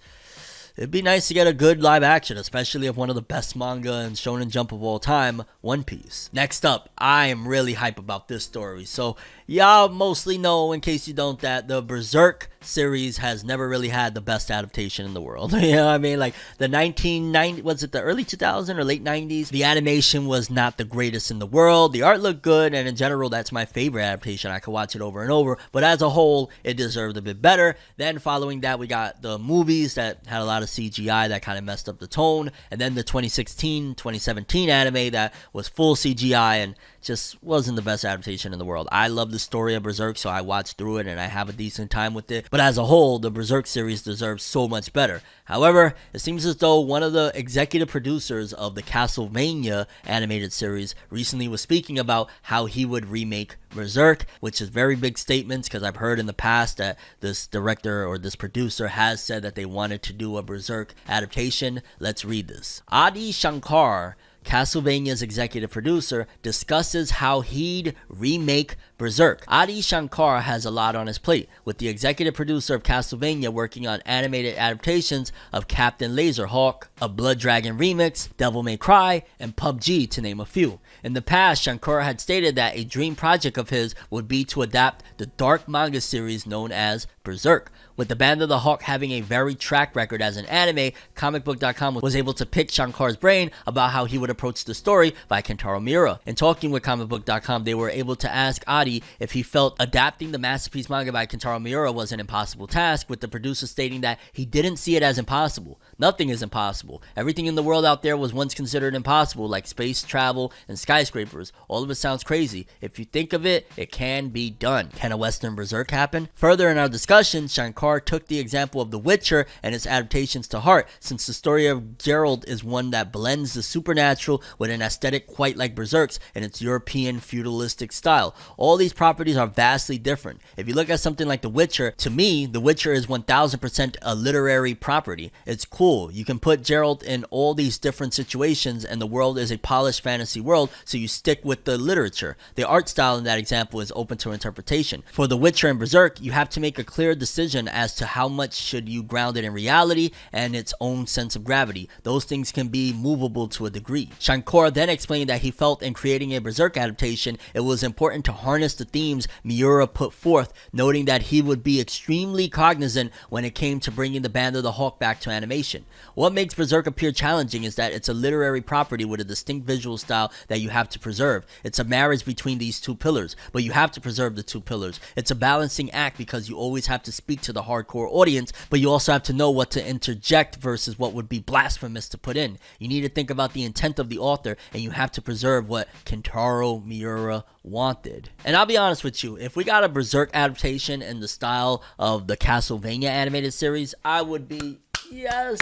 it'd be nice to get a good live action, especially of one of the best manga and Shonen Jump of all time, One Piece. Next up, I am really hype about this story. So y'all mostly know, in case you don't, that the Berserk series has never really had the best adaptation in the world. You know what I mean? Like the 1990, was it the early 2000s or late 90s? The animation was not the greatest in the world. The art looked good, and in general, that's my favorite adaptation. I could watch it over and over, but as a whole, it deserved a bit better. Then following that, we got the movies that had a lot of CGI that kind of messed up the tone, and then the 2016-2017 anime that was full CGI and just wasn't the best adaptation in the world. I love the story of Berserk, so I watched through it and I have a decent time with it. But as a whole, the Berserk series deserves so much better. However, it seems as though one of the executive producers of the Castlevania animated series recently was speaking about how he would remake Berserk, which is very big statements, because I've heard in the past that this director or this producer has said that they wanted to do a Berserk adaptation. Let's read this. Adi Shankar, Castlevania's executive producer, discusses how he'd remake Berserk. Adi Shankar has a lot on his plate, with the executive producer of Castlevania working on animated adaptations of Captain Laserhawk, a Blood Dragon remix, Devil May Cry, and PUBG, to name a few. In the past, Shankar had stated that a dream project of his would be to adapt the dark manga series known as Berserk. With the Band of the Hawk having a very track record as an anime, comicbook.com was able to pick Shankar's brain about how he would approach the story by Kentaro Miura. In talking with comicbook.com, they were able to ask Adi if he felt adapting the masterpiece manga by Kentaro Miura was an impossible task, with the producer stating that he didn't see it as impossible. Nothing is impossible. Everything in the world out there was once considered impossible, like space travel and skyscrapers. All of it sounds crazy. If you think of it, it can be done. Can a Western Berserk happen? Further in our discussion, Shankar took the example of The Witcher and its adaptations to heart, since the story of Geralt is one that blends the supernatural with an aesthetic quite like Berserk's in its European feudalistic style. All these properties are vastly different. If you look at something like The Witcher, to me, The Witcher is 1000% a literary property. It's cool. You can put Geralt in all these different situations and the world is a polished fantasy world, so you stick with the literature. The art style in that example is open to interpretation. For The Witcher and Berserk, you have to make a clear decision as to how much should you ground it in reality and its own sense of gravity. Those things can be movable to a degree. Shankar then explained that he felt in creating a Berserk adaptation, it was important to harness the themes Miura put forth, noting that he would be extremely cognizant when it came to bringing the Band of the Hawk back to animation. What makes Berserk appear challenging is that it's a literary property with a distinct visual style that you have to preserve. It's a marriage between these two pillars, but you have to preserve the two pillars. It's a balancing act because you always have to speak to the hardcore audience, but you also have to know what to interject versus what would be blasphemous to put in. You need to think about the intent of the author, and you have to preserve what Kentaro Miura wanted. And I'll be honest with you, if we got a Berserk adaptation in the style of the Castlevania animated series, I would be yes,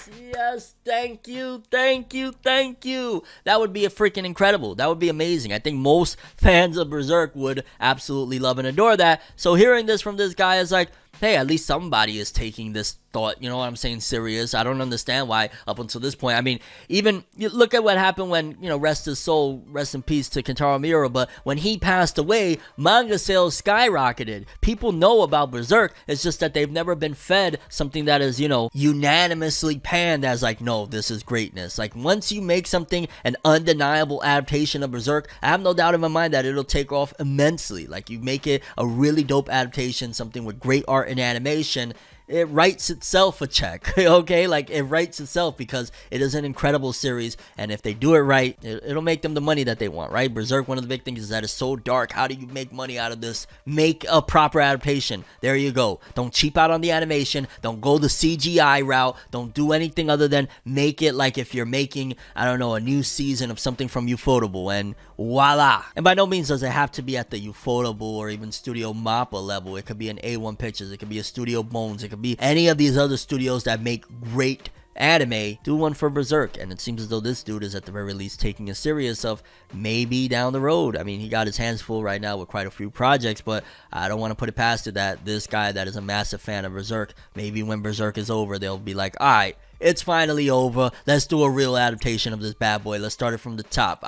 thank you. That would be a freaking incredible. That would be amazing. I think most fans of Berserk would absolutely love and adore that. So hearing this from this guy is like, hey, at least somebody is taking this thought, you know what I'm saying, serious. I don't understand why up until this point. I mean, even you look at what happened when, rest his soul, rest in peace to Kentaro Miura, but when he passed away, manga sales skyrocketed. People know about Berserk. It's just that they've never been fed something that is, unanimously panned as like, no, this is greatness. Like, once you make something an undeniable adaptation of Berserk, I have no doubt in my mind that it'll take off immensely. Like, you make it a really dope adaptation, something with great art and animation, it writes itself a check, okay? Like, it writes itself because it is an incredible series, and if they do it right, it'll make them the money that they want, right? Berserk, one of the big things is that it's so dark. How do you make money out of this? Make a proper adaptation. There you go. Don't cheap out on the animation. Don't go the CGI route. Don't do anything other than make it like if you're making, I don't know, a new season of something from Ufotable, and voila. And by no means does it have to be at the Ufotable or even Studio Mappa level. It could be an A1 Pictures. It could be a Studio Bones. It could be any of these other studios that make great anime. Do one for Berserk, and it seems as though this dude is at the very least taking it serious of maybe down the road. I mean, he got his hands full right now with quite a few projects, but I don't want to put it past it that this guy that is a massive fan of Berserk, maybe when Berserk is over, they'll be like, alright, it's finally over. Let's do a real adaptation of this bad boy. Let's start it from the top.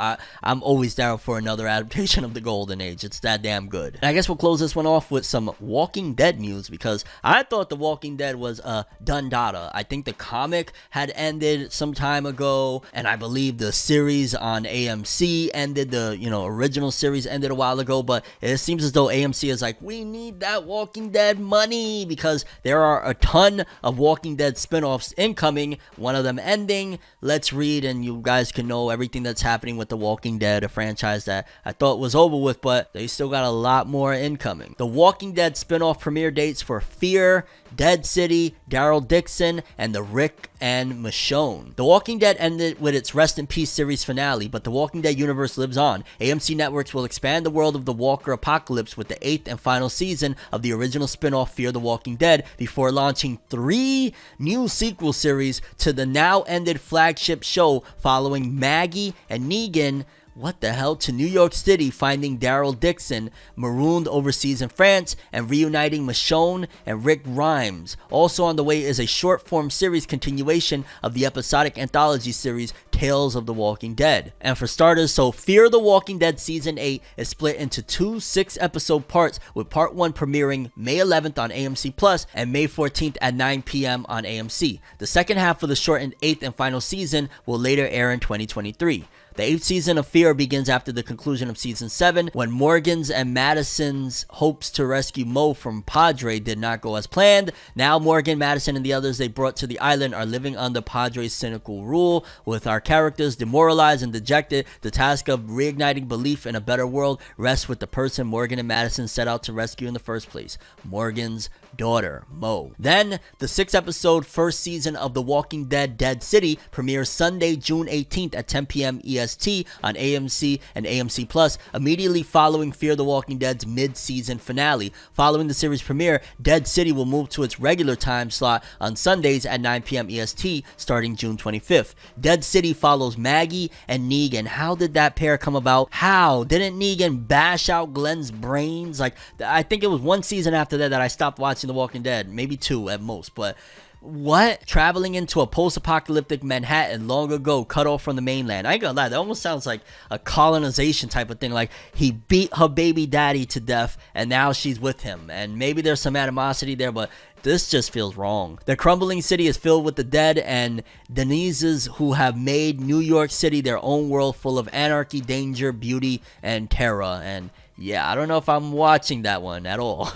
I'm always down for another adaptation of the Golden Age. It's that damn good. And I guess we'll close this one off with some Walking Dead news, because I thought The Walking Dead was a done data. I think the comic had ended some time ago, and I believe the series on AMC ended. The original series ended a while ago, but it seems as though AMC is like, we need that Walking Dead money, because there are a ton of Walking Dead spin-offs incoming, one of them ending. Let's read and you guys can know everything that's happening with The Walking Dead, a franchise that I thought was over with, but they still got a lot more incoming. The Walking Dead spin-off premiere dates for Fear, Dead City, Daryl Dixon, and the Rick and Michonne. The Walking Dead ended with its Rest in Peace series finale, but the Walking Dead universe lives on. AMC Networks will expand the world of the Walker apocalypse with the 8th and final season of the original spin-off Fear the Walking Dead, before launching 3 new sequel series to the now ended flagship show following Maggie and Negan to New York City, finding Daryl Dixon marooned overseas in France, and reuniting Michonne and Rick Grimes. Also on the way is a short-form series continuation of the episodic anthology series Tales of the Walking Dead. And for starters, so Fear the Walking Dead Season 8 is split into 2 6-episode parts, with Part 1 premiering May 11th on AMC Plus and May 14th at 9 p.m. on AMC. The second half of the shortened 8th and final season will later air in 2023. The 8th season of Fear begins after the conclusion of season 7, when Morgan's and Madison's hopes to rescue Mo from Padre did not go as planned. Now Morgan, Madison, and the others they brought to the island are living under Padre's cynical rule. With our characters demoralized and dejected, the task of reigniting belief in a better world rests with the person Morgan and Madison set out to rescue in the first place, Morgan's daughter, Mo. Then, the 6th episode first season of The Walking Dead Dead City premieres Sunday, June 18th at 10 p.m. EST on AMC and AMC Plus, immediately following Fear the Walking Dead's mid-season finale. Following the series premiere, Dead City will move to its regular time slot on Sundays at 9 p.m. EST starting June 25th. Dead City follows Maggie and Negan. How did that pair come about? How? Didn't Negan bash out Glenn's brains? Like, I think it was one season after that I stopped watching The Walking Dead, maybe 2 at most, but what? Traveling into a post-apocalyptic Manhattan long ago, cut off from the mainland. I ain't gonna lie, that almost sounds like a colonization type of thing. Like, he beat her baby daddy to death and now she's with him, and maybe there's some animosity there, but this just feels wrong. The crumbling city is filled with the dead and Denises who have made New York City their own world full of anarchy, danger, beauty, and terror. And yeah, I don't know if I'm watching that one at all.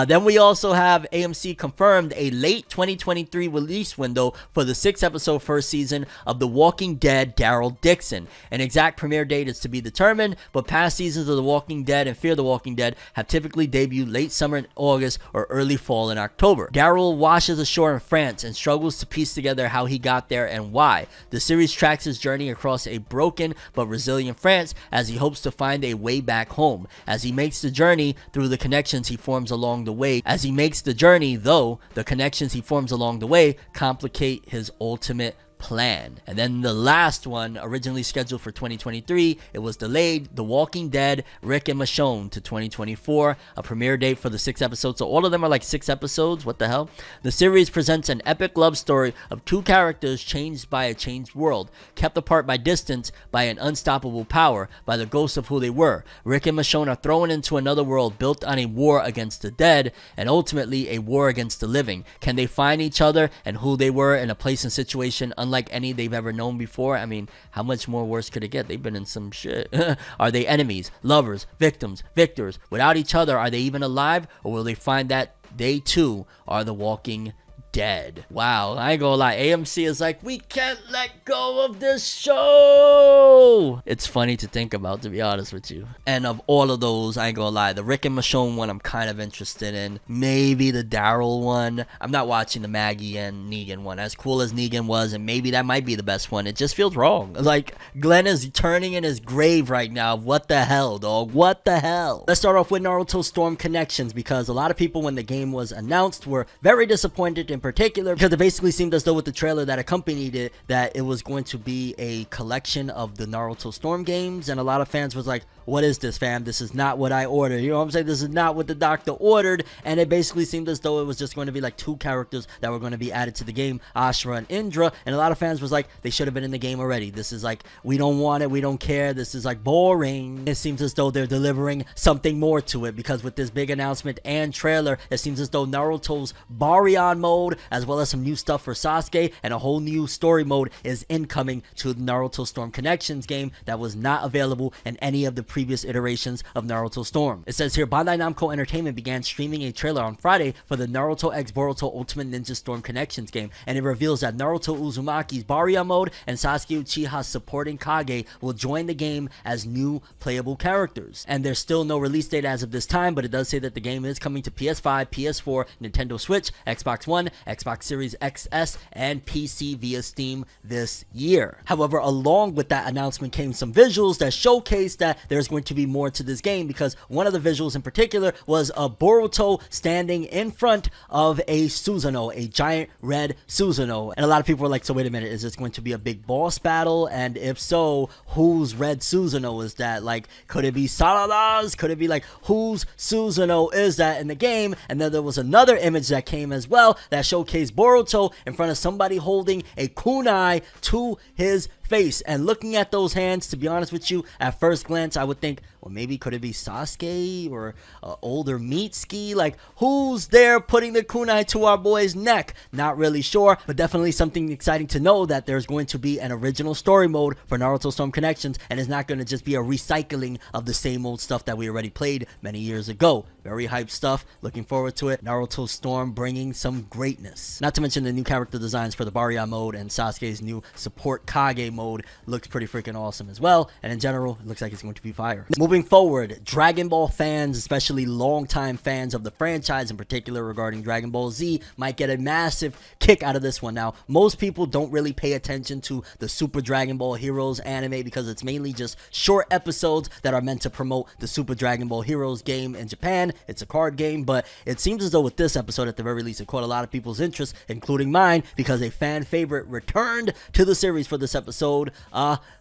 Then we also have AMC confirmed a late 2023 release window for the 6th episode first season of The Walking Dead Daryl Dixon. An exact premiere date is to be determined, but past seasons of The Walking Dead and Fear the Walking Dead have typically debuted late summer in August or early fall in October. Daryl washes ashore in France and struggles to piece together how he got there and why. The series tracks his journey across a broken but resilient France as he hopes to find a way back home. As he makes the journey through the connections he forms along the way. As he makes the journey, though, the connections he forms along the way complicate his ultimate plan. And then the last one, originally scheduled for 2023, it was delayed. The Walking Dead Rick and Michonne to 2024, a premiere date for the 6th episode. So all of them are like 6 episodes. What the hell? The series presents an epic love story of 2 characters changed by a changed world, kept apart by distance, by an unstoppable power, by the ghosts of who they were. Rick and Michonne are thrown into another world built on a war against the dead and ultimately a war against the living. Can they find each other and who they were in a place and situation unlike any they've ever known before? I mean, how much more worse could it get? They've been in some shit. Are they enemies, lovers, victims, victors? Without each other, are they even alive? Or will they find that they too are the Walking Dead? Wow, I ain't gonna lie, AMC is like, we can't let go of this show. It's funny to think about, to be honest with you. And of all of those, I ain't gonna lie, the Rick and Michonne one I'm kind of interested in. Maybe the Daryl one. I'm not watching the Maggie and Negan one. As cool as Negan was, and maybe that might be the best one, it just feels wrong. Like, Glenn is turning in his grave right now. What the hell, dog? What the hell? Let's start off with Naruto Storm Connections, because a lot of people, when the game was announced, were very disappointed in particular, because it basically seemed as though with the trailer that accompanied it, that it was going to be a collection of the Naruto Storm games, and a lot of fans was like, what is this, fam? This is not what I ordered. You know what I'm saying? This is not what the doctor ordered. And it basically seemed as though it was just going to be like 2 characters that were going to be added to the game, Ashura and Indra. And a lot of fans was like, they should have been in the game already. This is like, we don't want it. We don't care. This is like boring. It seems as though they're delivering something more to it, because with this big announcement and trailer, it seems as though Naruto's Baryon mode, as well as some new stuff for Sasuke and a whole new story mode, is incoming to the Naruto Storm Connections game that was not available in any of the previous iterations of Naruto Storm. It says here, Bandai Namco Entertainment began streaming a trailer on Friday for the Naruto x Boruto Ultimate Ninja Storm Connections game, and it reveals that Naruto Uzumaki's Baryon mode and Sasuke Uchiha's supporting Kage will join the game as new playable characters. And there's still no release date as of this time, but it does say that the game is coming to PS5, PS4, Nintendo Switch, Xbox One, Xbox Series XS, and PC via Steam this year. However, along with that announcement came some visuals that showcase that there's going to be more to this game, because one of the visuals in particular was a Boruto standing in front of a Susanoo, a giant red Susanoo. And a lot of people were like, so wait a minute, is this going to be a big boss battle? And if so, whose red Susanoo is that? Like, could it be Sarada's? Could it be like, whose Susanoo is that in the game? And then there was another image that came as well that showcased Boruto in front of somebody holding a kunai to his face. And looking at those hands, to be honest with you, at first glance, I would think, well, maybe could it be Sasuke or older Mitsuki? Like, who's there putting the kunai to our boy's neck? Not really sure, but definitely something exciting to know that there's going to be an original story mode for Naruto Storm Connections, and it's not going to just be a recycling of the same old stuff that we already played many years ago. Very hyped stuff. Looking forward to it. Naruto Storm bringing some greatness. Not to mention the new character designs for the Baryon mode and Sasuke's new support Kage mode looks pretty freaking awesome as well. And in general, it looks like it's going to be fire. Moving forward, Dragon Ball fans, especially longtime fans of the franchise in particular regarding Dragon Ball Z, might get a massive kick out of this one. Now, most people don't really pay attention to the Super Dragon Ball Heroes anime because it's mainly just short episodes that are meant to promote the Super Dragon Ball Heroes game in Japan. It's a card game, but it seems as though with this episode, at the very least, it caught a lot of people's interest, including mine, because a fan favorite returned to the series for this episode,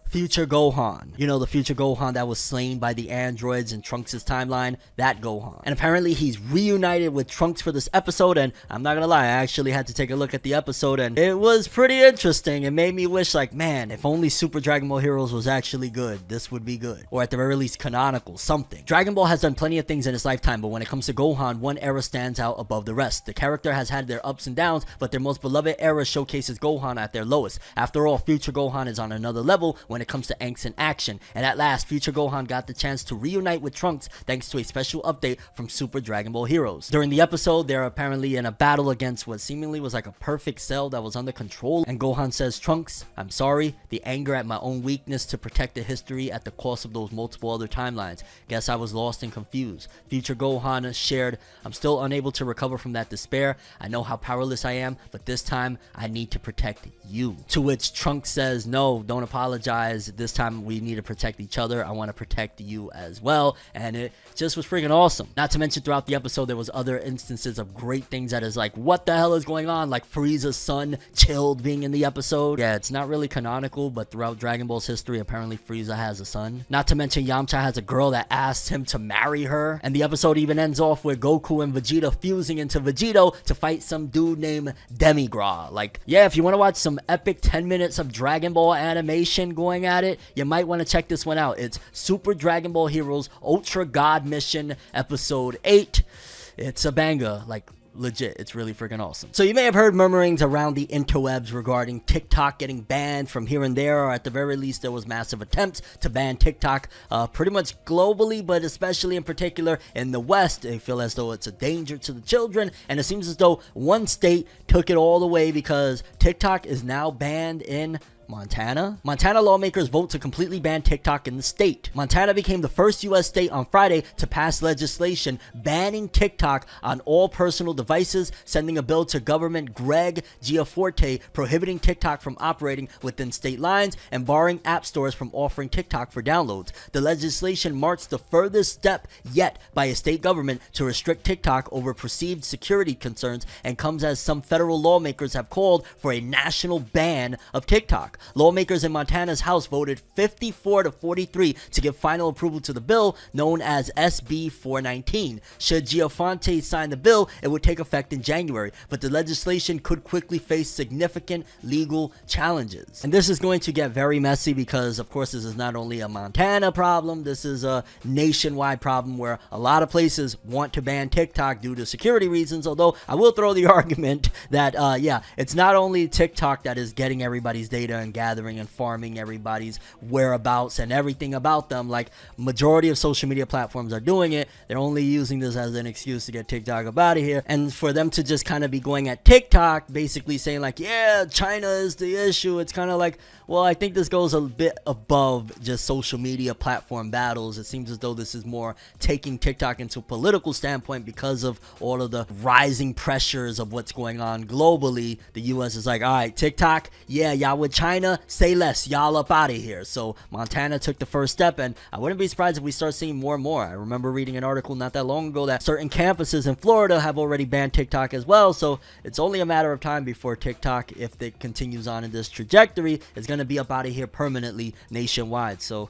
Future Gohan. You know, the future Gohan that was slain by the androids in Trunks' timeline, that Gohan. And apparently he's reunited with Trunks for this episode, and I'm not gonna lie, I actually had to take a look at the episode, and it was pretty interesting. It made me wish, like, man, if only Super Dragon Ball Heroes was actually good, this would be good. Or at the very least, canonical, something. Dragon Ball has done plenty of things in its lifetime, but when it comes to Gohan, one era stands out above the rest. The character has had their ups and downs, but their most beloved era showcases Gohan at their lowest. After all, Future Gohan is on another level when it comes to angst and action, and at last, Future Gohan got the chance to reunite with Trunks thanks to a special update from Super Dragon Ball Heroes. During the episode, they're apparently in a battle against what seemingly was like a perfect cell that was under control, and Gohan says, "Trunks, I'm sorry, the anger at my own weakness to protect the history at the cost of those multiple other timelines. Guess I was lost and confused." Future Gohan shared, "I'm still unable to recover from that despair. I know how powerless I am, but this time I need to protect you." To which Trunks says, "No, don't apologize. This time we need to protect each other. I want to protect you as well." And it just was freaking awesome. Not to mention throughout the episode there was other instances of great things that is like, what the hell is going on? Like Frieza's son Chilled being in the episode. Yeah, it's not really canonical, but throughout Dragon Ball's history apparently Frieza has a son. Not to mention Yamcha has a girl that asks him to marry her. And the episode even ends off with Goku and Vegeta fusing into Vegito to fight some dude named Demigra. Like, yeah, if you want to watch some epic 10 minutes of Dragon Ball animation going at it, you might want to check this one out. It's Super Dragon Ball Heroes Ultra God Mission Episode 8. It's a banger, like legit. It's really freaking awesome. So you may have heard murmurings around the interwebs regarding TikTok getting banned from here and there, or at the very least there was massive attempts to ban TikTok pretty much globally, but especially in particular in the West. They feel as though it's a danger to the children, and it seems as though one state took it all away because TikTok is now banned in Montana. Montana lawmakers vote to completely ban TikTok in the state. Montana became the first U.S. state on Friday to pass legislation banning TikTok on all personal devices, sending a bill to Governor Greg Gianforte prohibiting TikTok from operating within state lines and barring app stores from offering TikTok for downloads. The legislation marks the furthest step yet by a state government to restrict TikTok over perceived security concerns, and comes as some federal lawmakers have called for a national ban of TikTok. Lawmakers in Montana's House voted 54-43 to give final approval to the bill known as SB 419. Should Gianforte sign the bill, it would take effect in January, but the legislation could quickly face significant legal challenges. And this is going to get very messy because, of course, this is not only a Montana problem, this is a nationwide problem where a lot of places want to ban TikTok due to security reasons, although I will throw the argument that, yeah, it's not only TikTok that is getting everybody's data and gathering and farming everybody's whereabouts and everything about them. Like, majority of social media platforms are doing it. They're only using this as an excuse to get TikTok up out of here, and for them to just kind of be going at TikTok, basically saying like, yeah, China is the issue. It's kind of like, well, I think this goes a bit above just social media platform battles. It seems as though this is more taking TikTok into a political standpoint because of all of the rising pressures of what's going on globally. The US is like, all right, TikTok, yeah, y'all with China, say less, y'all up out of here. So Montana took the first step, and I wouldn't be surprised if we start seeing more and more. I remember reading an article not that long ago that certain campuses in Florida have already banned TikTok as well. So it's only a matter of time before TikTok, if it continues on in this trajectory, is going to be up out of here permanently nationwide. So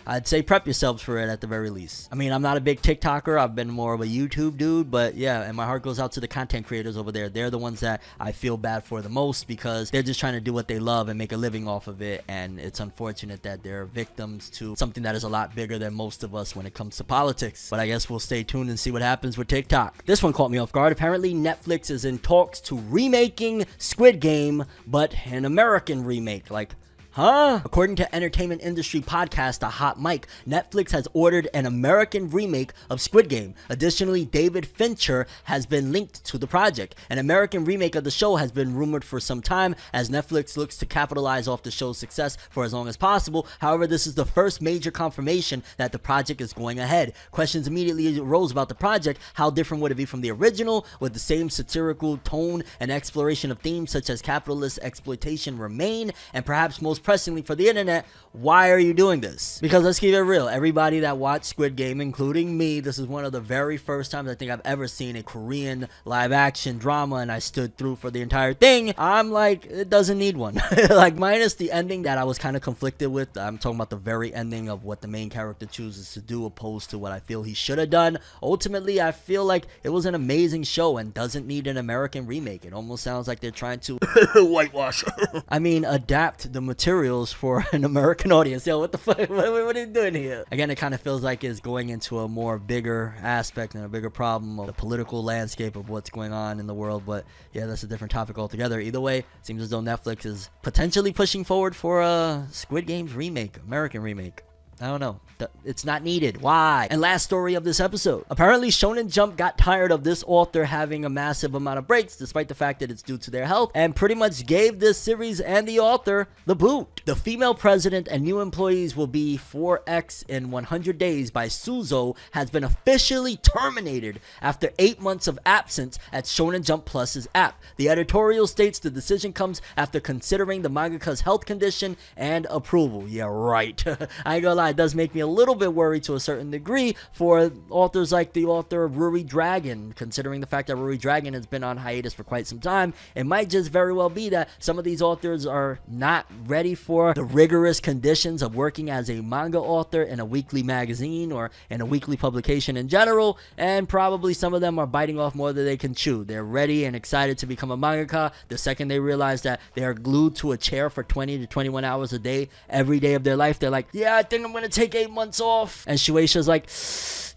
I'd say prep yourselves for it at the very least. I mean, I'm not a big TikToker. I've been more of a YouTube dude, but yeah, and my heart goes out to the content creators over there. They're the ones that I feel bad for the most because they're just trying to do what they love and make a living off of it, and it's unfortunate that they're victims to something that is a lot bigger than most of us when it comes to politics. But I guess we'll stay tuned and see what happens with TikTok. This one caught me off guard. Apparently Netflix is in talks to remaking Squid Game, but an American remake. Like, huh? According to entertainment industry podcast The Hot Mic, Netflix has ordered an American remake of Squid Game. Additionally, David Fincher has been linked to the project. An American remake of the show has been rumored for some time as Netflix looks to capitalize off the show's success for as long as possible. However, this is the first major confirmation that the project is going ahead. Questions immediately arose about the project. How different would it be from the original? Would the same satirical tone and exploration of themes such as capitalist exploitation remain? And perhaps most pressingly for the internet, why are you doing this? Because let's keep it real. Everybody that watched Squid Game, including me, this is one of the very first times I think I've ever seen a Korean live action drama, and I stood through for the entire thing. I'm like, it doesn't need one. Like, minus the ending that I was kind of conflicted with. I'm talking about the very ending of what the main character chooses to do opposed to what I feel he should have done. Ultimately, I feel like it was an amazing show and doesn't need an American remake. It almost sounds like they're trying to whitewash. I mean, adapt the materials for an American audience. Yo, what the fuck? What are you doing here? Again, it kind of feels like it's going into a more bigger aspect and a bigger problem of the political landscape of what's going on in the world. But yeah, that's a different topic altogether. Either way, it seems as though Netflix is potentially pushing forward for a Squid Games remake, American remake. I don't know. It's not needed. Why? And last story of this episode. Apparently, Shonen Jump got tired of this author having a massive amount of breaks, despite the fact that it's due to their health, and pretty much gave this series and the author the boot. The female president and new employees will be 4X in 100 days by Suzume has been officially terminated after 8 months of absence at Shonen Jump Plus's app. The editorial states the decision comes after considering the mangaka's health condition and approval. Yeah, right. I ain't gonna lie. It does make me a little bit worried to a certain degree for authors like the author of Ruri Dragon, considering the fact that Ruri Dragon has been on hiatus for quite some time. It might just very well be that some of these authors are not ready for the rigorous conditions of working as a manga author in a weekly magazine or in a weekly publication in general, and probably some of them are biting off more than they can chew. They're ready and excited to become a mangaka the second they realize that they are glued to a chair for 20 to 21 hours a day every day of their life. They're like, yeah, I think I'm gonna take 8 months off. And Shueisha's like,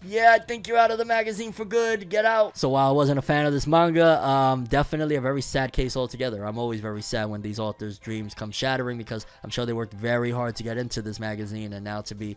yeah, I think you're out of the magazine for good. Get out. So while I wasn't a fan of this manga, definitely a very sad case altogether. I'm always very sad when these authors' dreams come shattering because I'm sure they worked very hard to get into this magazine, and now to be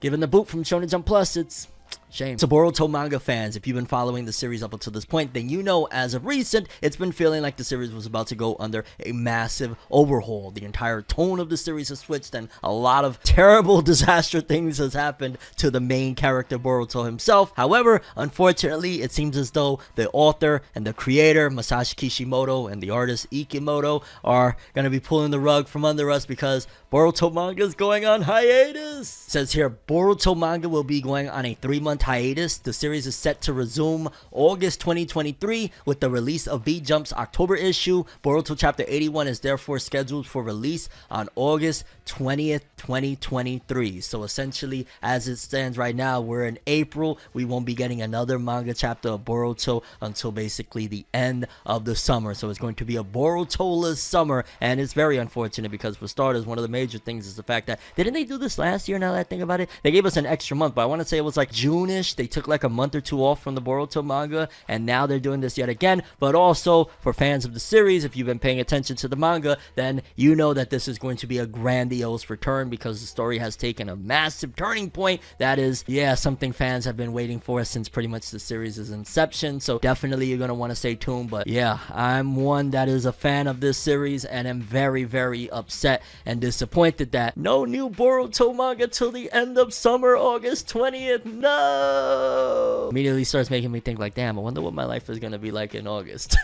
given the boot from Shonen Jump Plus, it's shame. So Boruto manga fans, if you've been following the series up until this point, then you know as of recent, it's been feeling like the series was about to go under a massive overhaul. The entire tone of the series has switched and a lot of terrible disaster things has happened to the main character Boruto himself. However, unfortunately, it seems as though the author and the creator Masashi Kishimoto and the artist Ikimoto are going to be pulling the rug from under us because Boruto manga is going on hiatus. It says here, Boruto manga will be going on a 3-month hiatus. The series is set to resume August 2023 with the release of B Jump's October issue. Boruto chapter 81 is therefore scheduled for release on August 20th, 2023. So essentially, as it stands right now, we're in April. We won't be getting another manga chapter of Boruto until basically the end of the summer. So it's going to be a Boruto-less summer, and it's very unfortunate because for starters, one of the major things is the fact that, didn't they do this last year now that I think about it? They gave us an extra month, but I want to say it was like June-ish. They took like a month or two off from the Boruto manga, and now they're doing this yet again. But also, for fans of the series, if you've been paying attention to the manga, then you know that this is going to be a grandiose return because the story has taken a massive turning point. That is, yeah, something fans have been waiting for since pretty much the series' inception. So definitely you're going to want to stay tuned. But yeah, I'm one that is a fan of this series and am very, very upset and disappointed that no new Boruto manga till the end of summer, August 20th. No! no. Immediately starts making me think like, damn, I wonder what my life is gonna be like in August.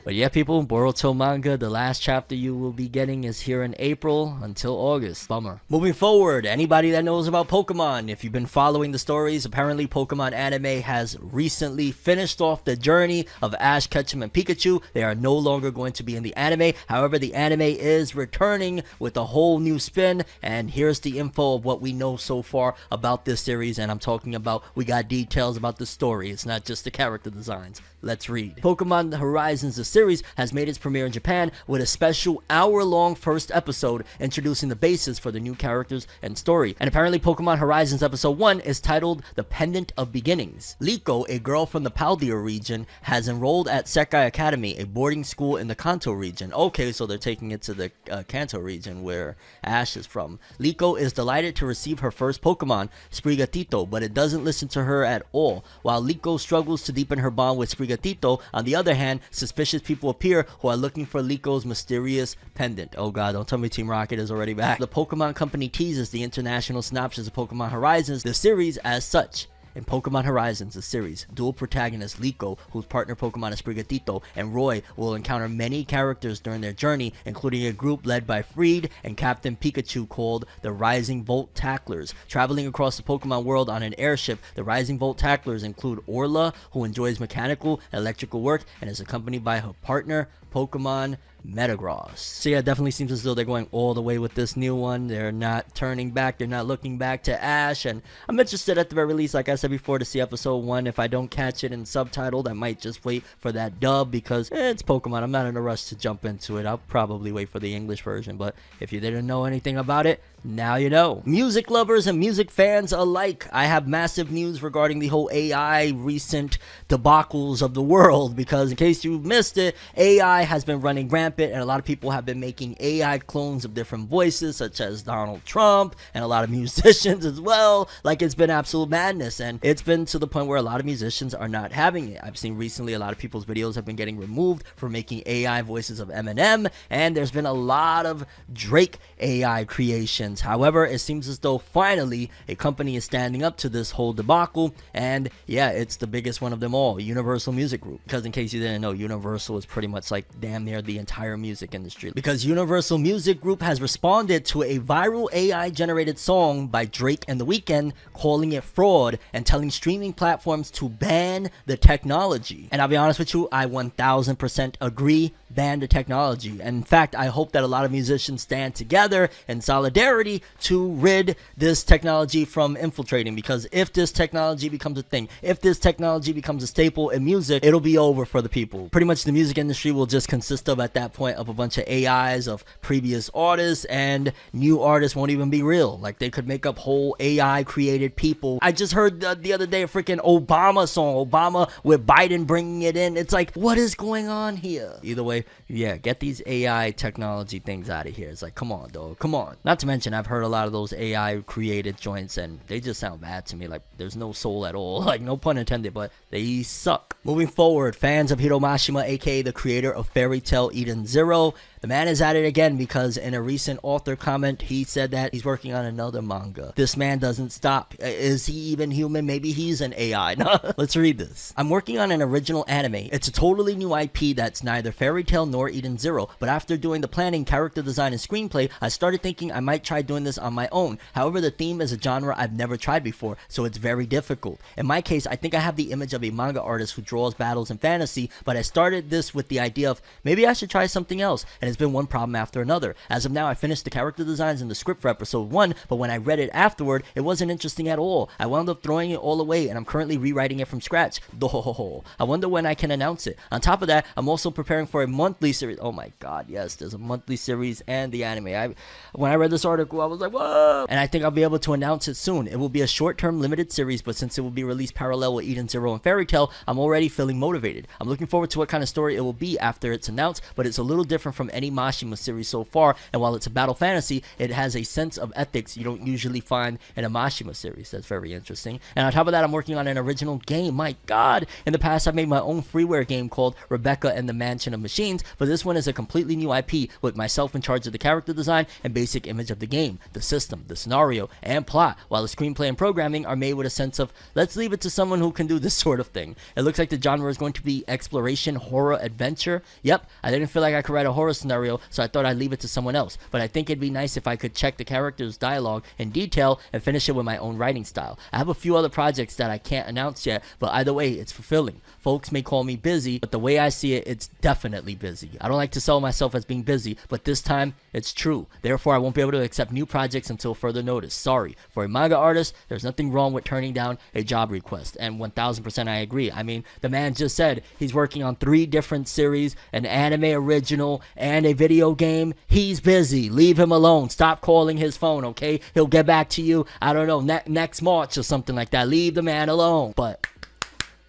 But yeah, people, Boruto manga, the last chapter you will be getting is here in April until August. Bummer. Moving forward, anybody that knows about Pokemon, if you've been following the stories, apparently Pokemon anime has recently finished off the journey of Ash, Ketchum, and Pikachu. They are no longer going to be in the anime. However, the anime is returning with a whole new spin, and here's the info of what we know so far about this series, and I'm talking about, we got details about the story. It's not just the character designs. Let's read. Pokemon Horizons, the series, has made its premiere in Japan with a special hour-long first episode introducing the basis for the new characters and story. And apparently Pokemon Horizons episode 1 is titled The Pendant of Beginnings. Liko, a girl from the Paldea region, has enrolled at Sekai Academy, a boarding school in the Kanto region. Okay, so they're taking it to the Kanto region where Ash is from. Liko is delighted to receive her first Pokemon, Sprigatito, but it doesn't listen to her at all. While Liko struggles to deepen her bond with Sprigatito, on the other hand, suspicious people appear who are looking for Liko's mysterious pendant. Oh god, don't tell me Team Rocket is already back. The Pokemon Company teases the international synopsis of Pokemon Horizons, the series, as such. In Pokemon Horizons, the series, dual protagonist Liko, whose partner Pokemon is Sprigatito, and Roy will encounter many characters during their journey, including a group led by Freed and Captain Pikachu called the Rising Volt Tacklers. Traveling across the Pokemon world on an airship, the Rising Volt Tacklers include Orla, who enjoys mechanical and electrical work and is accompanied by her partner, Pokemon Metagross. So yeah, it definitely seems as though they're going all the way with this new one. They're not turning back. They're not looking back to Ash. And I'm interested at the very least, like I said before, to see episode 1. If I don't catch it in subtitled, I might just wait for that dub because it's Pokemon. I'm not in a rush to jump into it. I'll probably wait for the English version. But if you didn't know anything about it, now you know. Music lovers and music fans alike, I have massive news regarding the whole AI recent debacles of the world, because in case you missed it, AI has been running rampant and a lot of people have been making AI clones of different voices such as Donald Trump and a lot of musicians as well. Like, it's been absolute madness, and it's been to the point where a lot of musicians are not having it. I've seen recently a lot of people's videos have been getting removed for making AI voices of Eminem, and there's been a lot of Drake AI creations. However, it seems as though finally a company is standing up to this whole debacle, and yeah, it's the biggest one of them all, Universal Music Group. Because in case you didn't know, Universal is pretty much like damn near the entire music industry, because Universal Music Group has responded to a viral AI generated song by Drake and The Weeknd, calling it fraud and telling streaming platforms to ban the technology. And I'll be honest with you, I 1000% agree, ban the technology. And in fact, I hope that a lot of musicians stand together in solidarity to rid this technology from infiltrating, because if this technology becomes a thing, if this technology becomes a staple in music, it'll be over for the people. Pretty much the music industry will just consist of, at that point, of a bunch of AIs of previous artists, and new artists won't even be real. Like, they could make up whole AI created people. I just heard the other day a freaking Obama song, Obama with Biden bringing it in. It's like, what is going on here? Either way, yeah, get these AI technology things out of here. It's like, come on, dog, come on. Not to mention, I've heard a lot of those AI created joints and they just sound bad to me. Like, there's no soul at all. Like, no pun intended, but they suck. Moving forward, fans of Hiro Mashima, aka the creator of Fairy Tail Eden Zero, the man is at it again, because in a recent author comment, he said that he's working on another manga. This man doesn't stop. Is he even human? Maybe he's an AI. Let's read this. I'm working on an original anime. It's a totally new IP that's neither Fairy Tail nor Eden Zero, but after doing the planning, character design, and screenplay, I started thinking I might try doing this on my own. However, the theme is a genre I've never tried before, so it's very difficult. In my case, I think I have the image of a manga artist who draws battles in fantasy, but I started this with the idea of maybe I should try something else, and it's been one problem after another. As of now, I finished the character designs and the script for episode 1, but when I read it afterward, it wasn't interesting at all. I wound up throwing it all away, and I'm currently rewriting it from scratch. I wonder when I can announce it. On top of that, I'm also preparing for a monthly series. Oh my god, yes, there's a monthly series and the anime. When I read this article, I was like, whoa! And I think I'll be able to announce it soon. It will be a short-term limited series, but since it will be released parallel with Eden Zero and Fairy Tail, I'm already feeling motivated. I'm looking forward to what kind of story it will be after it's announced, but it's a little different from any Mashima series so far, and while it's a battle fantasy, it has a sense of ethics you don't usually find in a Mashima series. That's very interesting. And on top of that, I'm working on an original game. My god, in the past I've made my own freeware game called Rebecca and the Mansion of Machines, but this one is a completely new IP with myself in charge of the character design and basic image of the game, the system, the scenario, and plot, while the screenplay and programming are made with a sense of, let's leave it to someone who can do this sort of thing. It looks like the genre is going to be exploration, horror, adventure. Yep, I didn't feel like I could write a horror scenario, so I thought I'd leave it to someone else, but I think it'd be nice if I could check the character's dialogue in detail and finish it with my own writing style. I have a few other projects that I can't announce yet, but either way, it's fulfilling. Folks may call me busy, but the way I see it, it's definitely busy. I don't like to sell myself as being busy, but this time, it's true. Therefore, I won't be able to accept new projects until further notice. Sorry. For a manga artist, there's nothing wrong with turning down a job request, and 1000% I agree. I mean, the man just said he's working on 3 different series, an anime original, and a video game. He's busy. Leave him alone. Stop calling his phone, okay? He'll get back to you, I don't know, next March or something like that. Leave the man alone. But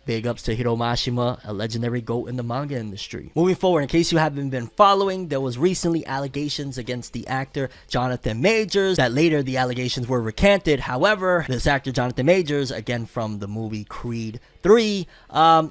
big ups to Hiro Mashima, a legendary GOAT in the manga industry. Moving forward, in case you haven't been following, there was recently allegations against the actor Jonathan Majors, that later the allegations were recanted. However, this actor Jonathan Majors, again from the movie Creed 3,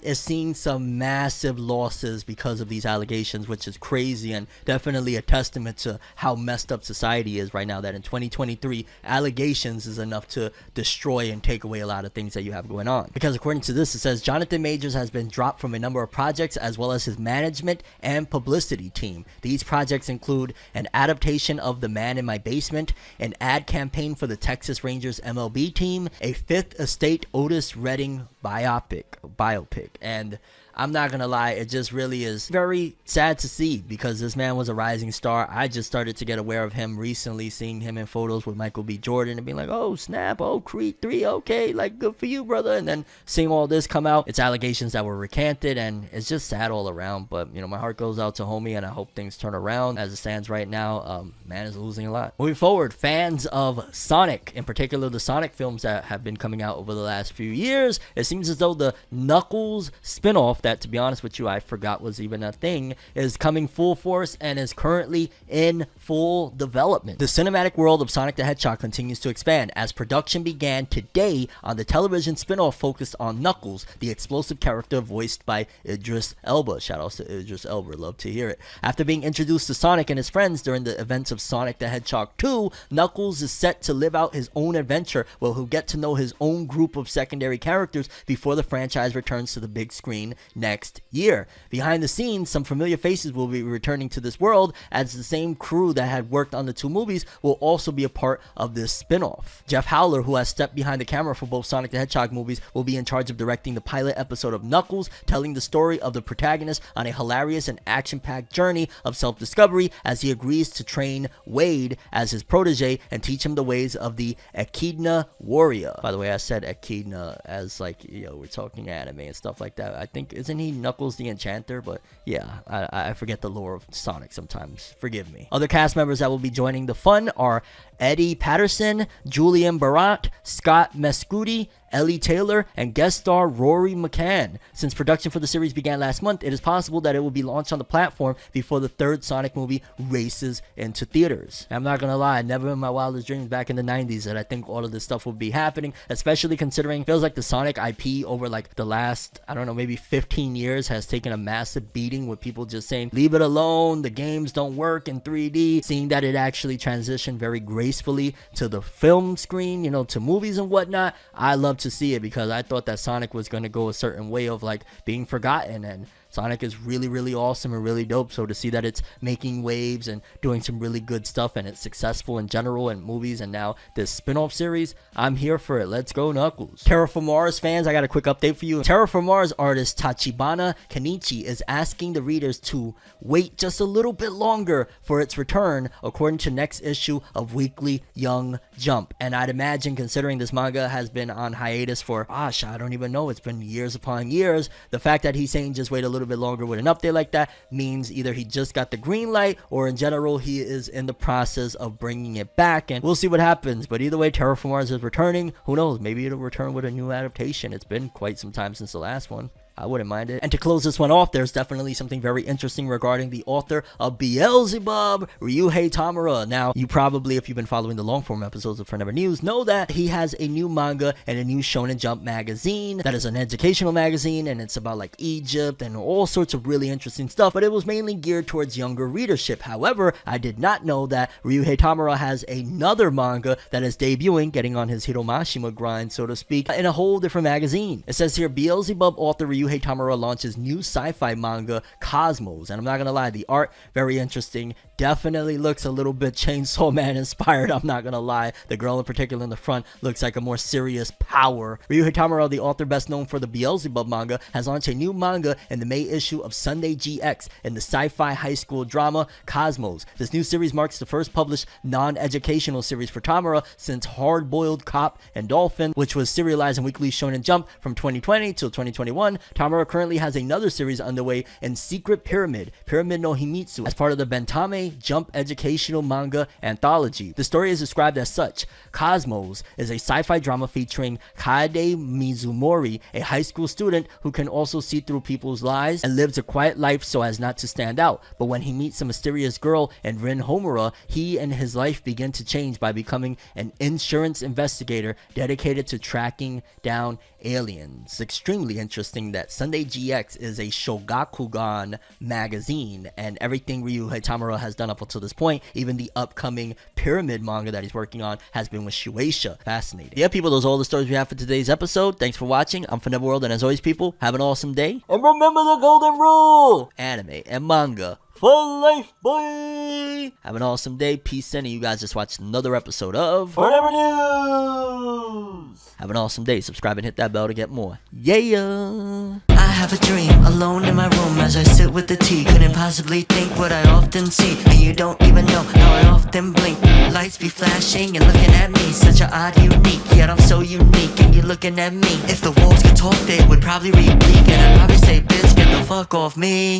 is seeing some massive losses because of these allegations, which is crazy and definitely a testament to how messed up society is right now, that in 2023 allegations is enough to destroy and take away a lot of things that you have going on. Because according to this, it says Jonathan Majors has been dropped from a number of projects as well as his management and publicity team. These projects include an adaptation of The Man in My Basement, an ad campaign for the Texas Rangers MLB team, a Fifth Estate Otis Redding biopic, and I'm not gonna lie, it just really is very sad to see, because this man was a rising star. I just started to get aware of him recently, seeing him in photos with Michael B. Jordan and being like, oh snap, oh Creed 3, okay, like good for you, brother. And then seeing all this come out, it's allegations that were recanted, and it's just sad all around. But you know, my heart goes out to homie, and I hope things turn around. As it stands right now, man is losing a lot. Moving forward, fans of Sonic, in particular the Sonic films that have been coming out over the last few years, it seems as though the Knuckles spinoff, that to be honest with you I forgot was even a thing, is coming full force and is currently in full development. The cinematic world of Sonic the Hedgehog continues to expand as production began today on the television spinoff focused on Knuckles, the explosive character voiced by Idris Elba. Shout out to Idris Elba, love to hear it. After being introduced to Sonic and his friends during the events of Sonic the Hedgehog 2, Knuckles is set to live out his own adventure where he'll get to know his own group of secondary characters before the franchise returns to the big screen next year. Behind the scenes, some familiar faces will be returning to this world, as the same crew that had worked on the 2 movies will also be a part of this spin-off. Jeff Howler, who has stepped behind the camera for both Sonic the Hedgehog movies, will be in charge of directing the pilot episode of Knuckles, telling the story of the protagonist on a hilarious and action-packed journey of self-discovery as he agrees to train Wade as his protege and teach him the ways of the Echidna warrior. By the way, I said Echidna as like, you know, we're talking anime and stuff like that. I think, isn't he Knuckles the Enchanter? But yeah, I forget the lore of Sonic sometimes. Forgive me. Other cast members that will be joining the fun are Eddie Patterson, Julian Barat, Scott Mescudi, Ellie Taylor, and guest star Rory McCann. Since production for the series began last month, it is possible that it will be launched on the platform before the 3rd Sonic movie races into theaters. I'm not gonna lie, never in my wildest dreams back in the 90s that I think all of this stuff would be happening, especially considering it feels like the Sonic IP over like the last, I don't know, maybe 15 years has taken a massive beating, with people just saying, leave it alone, the games don't work in 3D, seeing that it actually transitioned very gracefully to the film screen, you know, to movies and whatnot. I love to see it, because I thought that Sonic was going to go a certain way of like being forgotten, and Sonic is really, really awesome and really dope. So to see that it's making waves and doing some really good stuff, and it's successful in general in movies and now this spin-off series, I'm here for it. Let's go Knuckles. Terra Formars fans, I got a quick update for you. Terra Formars artist Tachibana Kenichi is asking the readers to wait just a little bit longer for its return, according to next issue of Weekly Young Jump. And I'd imagine, considering this manga has been on hiatus for, gosh, I don't even know, it's been years upon years, the fact that he's saying just wait a little bit longer with an update like that means either he just got the green light, or in general he is in the process of bringing it back, and we'll see what happens. But either way, Terra Formars is returning. Who knows, maybe it'll return with a new adaptation. It's been quite some time since the last one. I wouldn't mind it. And to close this one off, there's definitely something very interesting regarding the author of Beelzebub, Ryuhei Tamura. Now, you probably, if you've been following the long-form episodes of Forever News, know that he has a new manga and a new Shonen Jump magazine that is an educational magazine, and it's about like Egypt and all sorts of really interesting stuff, but it was mainly geared towards younger readership. However, I did not know that Ryuhei Tamura has another manga that is debuting, getting on his Hiromashima grind, so to speak, in a whole different magazine. It says here, Beelzebub author Ryuhei Tamura launches new sci-fi manga, Cosmos, and I'm not gonna lie, the art, very interesting, definitely looks a little bit Chainsaw Man inspired, I'm not gonna lie. The girl in particular in the front looks like a more serious power. Ryuhei Tamura, the author best known for the Beelzebub manga, has launched a new manga in the May issue of Sunday GX in the sci-fi high school drama Cosmos. This new series marks the first published non-educational series for Tamura since Hard Boiled Cop and Dolphin, which was serialized in Weekly Shonen Jump from 2020 till 2021. Tamura currently has another series underway in Secret Pyramid, Pyramid no Himitsu, as part of the Bentame Jump educational manga anthology. The story is described as such. Cosmos is a sci-fi drama featuring Kade Mizumori, a high school student who can also see through people's lies and lives a quiet life so as not to stand out. But when he meets a mysterious girl in Rin Homura, he and his life begin to change by becoming an insurance investigator dedicated to tracking down aliens. It's extremely interesting that Sunday GX is a Shogakukan magazine, and everything Ryuhei Tamura has done up until this point, even the upcoming Pyramid manga that he's working on, has been with Shueisha. Fascinating. Yeah, people, those are all the stories we have for today's episode. Thanks for watching. I'm FORNEVERNEWS, and as always, people, have an awesome day. And remember the golden rule! Anime and manga for life, boy! Have an awesome day. Peace in, and you guys just watched another episode of Forever News! Have an awesome day. Subscribe and hit that bell to get more. Yeah! I have a dream, alone in my room as I sit with the tea. Couldn't possibly think what I often see, and you don't even know how I often blink. Lights be flashing and looking at me, such an odd unique, yet I'm so unique and you're looking at me. If the walls could talk, they would probably read Bleach, and I'd probably say, bitch, get the fuck off me.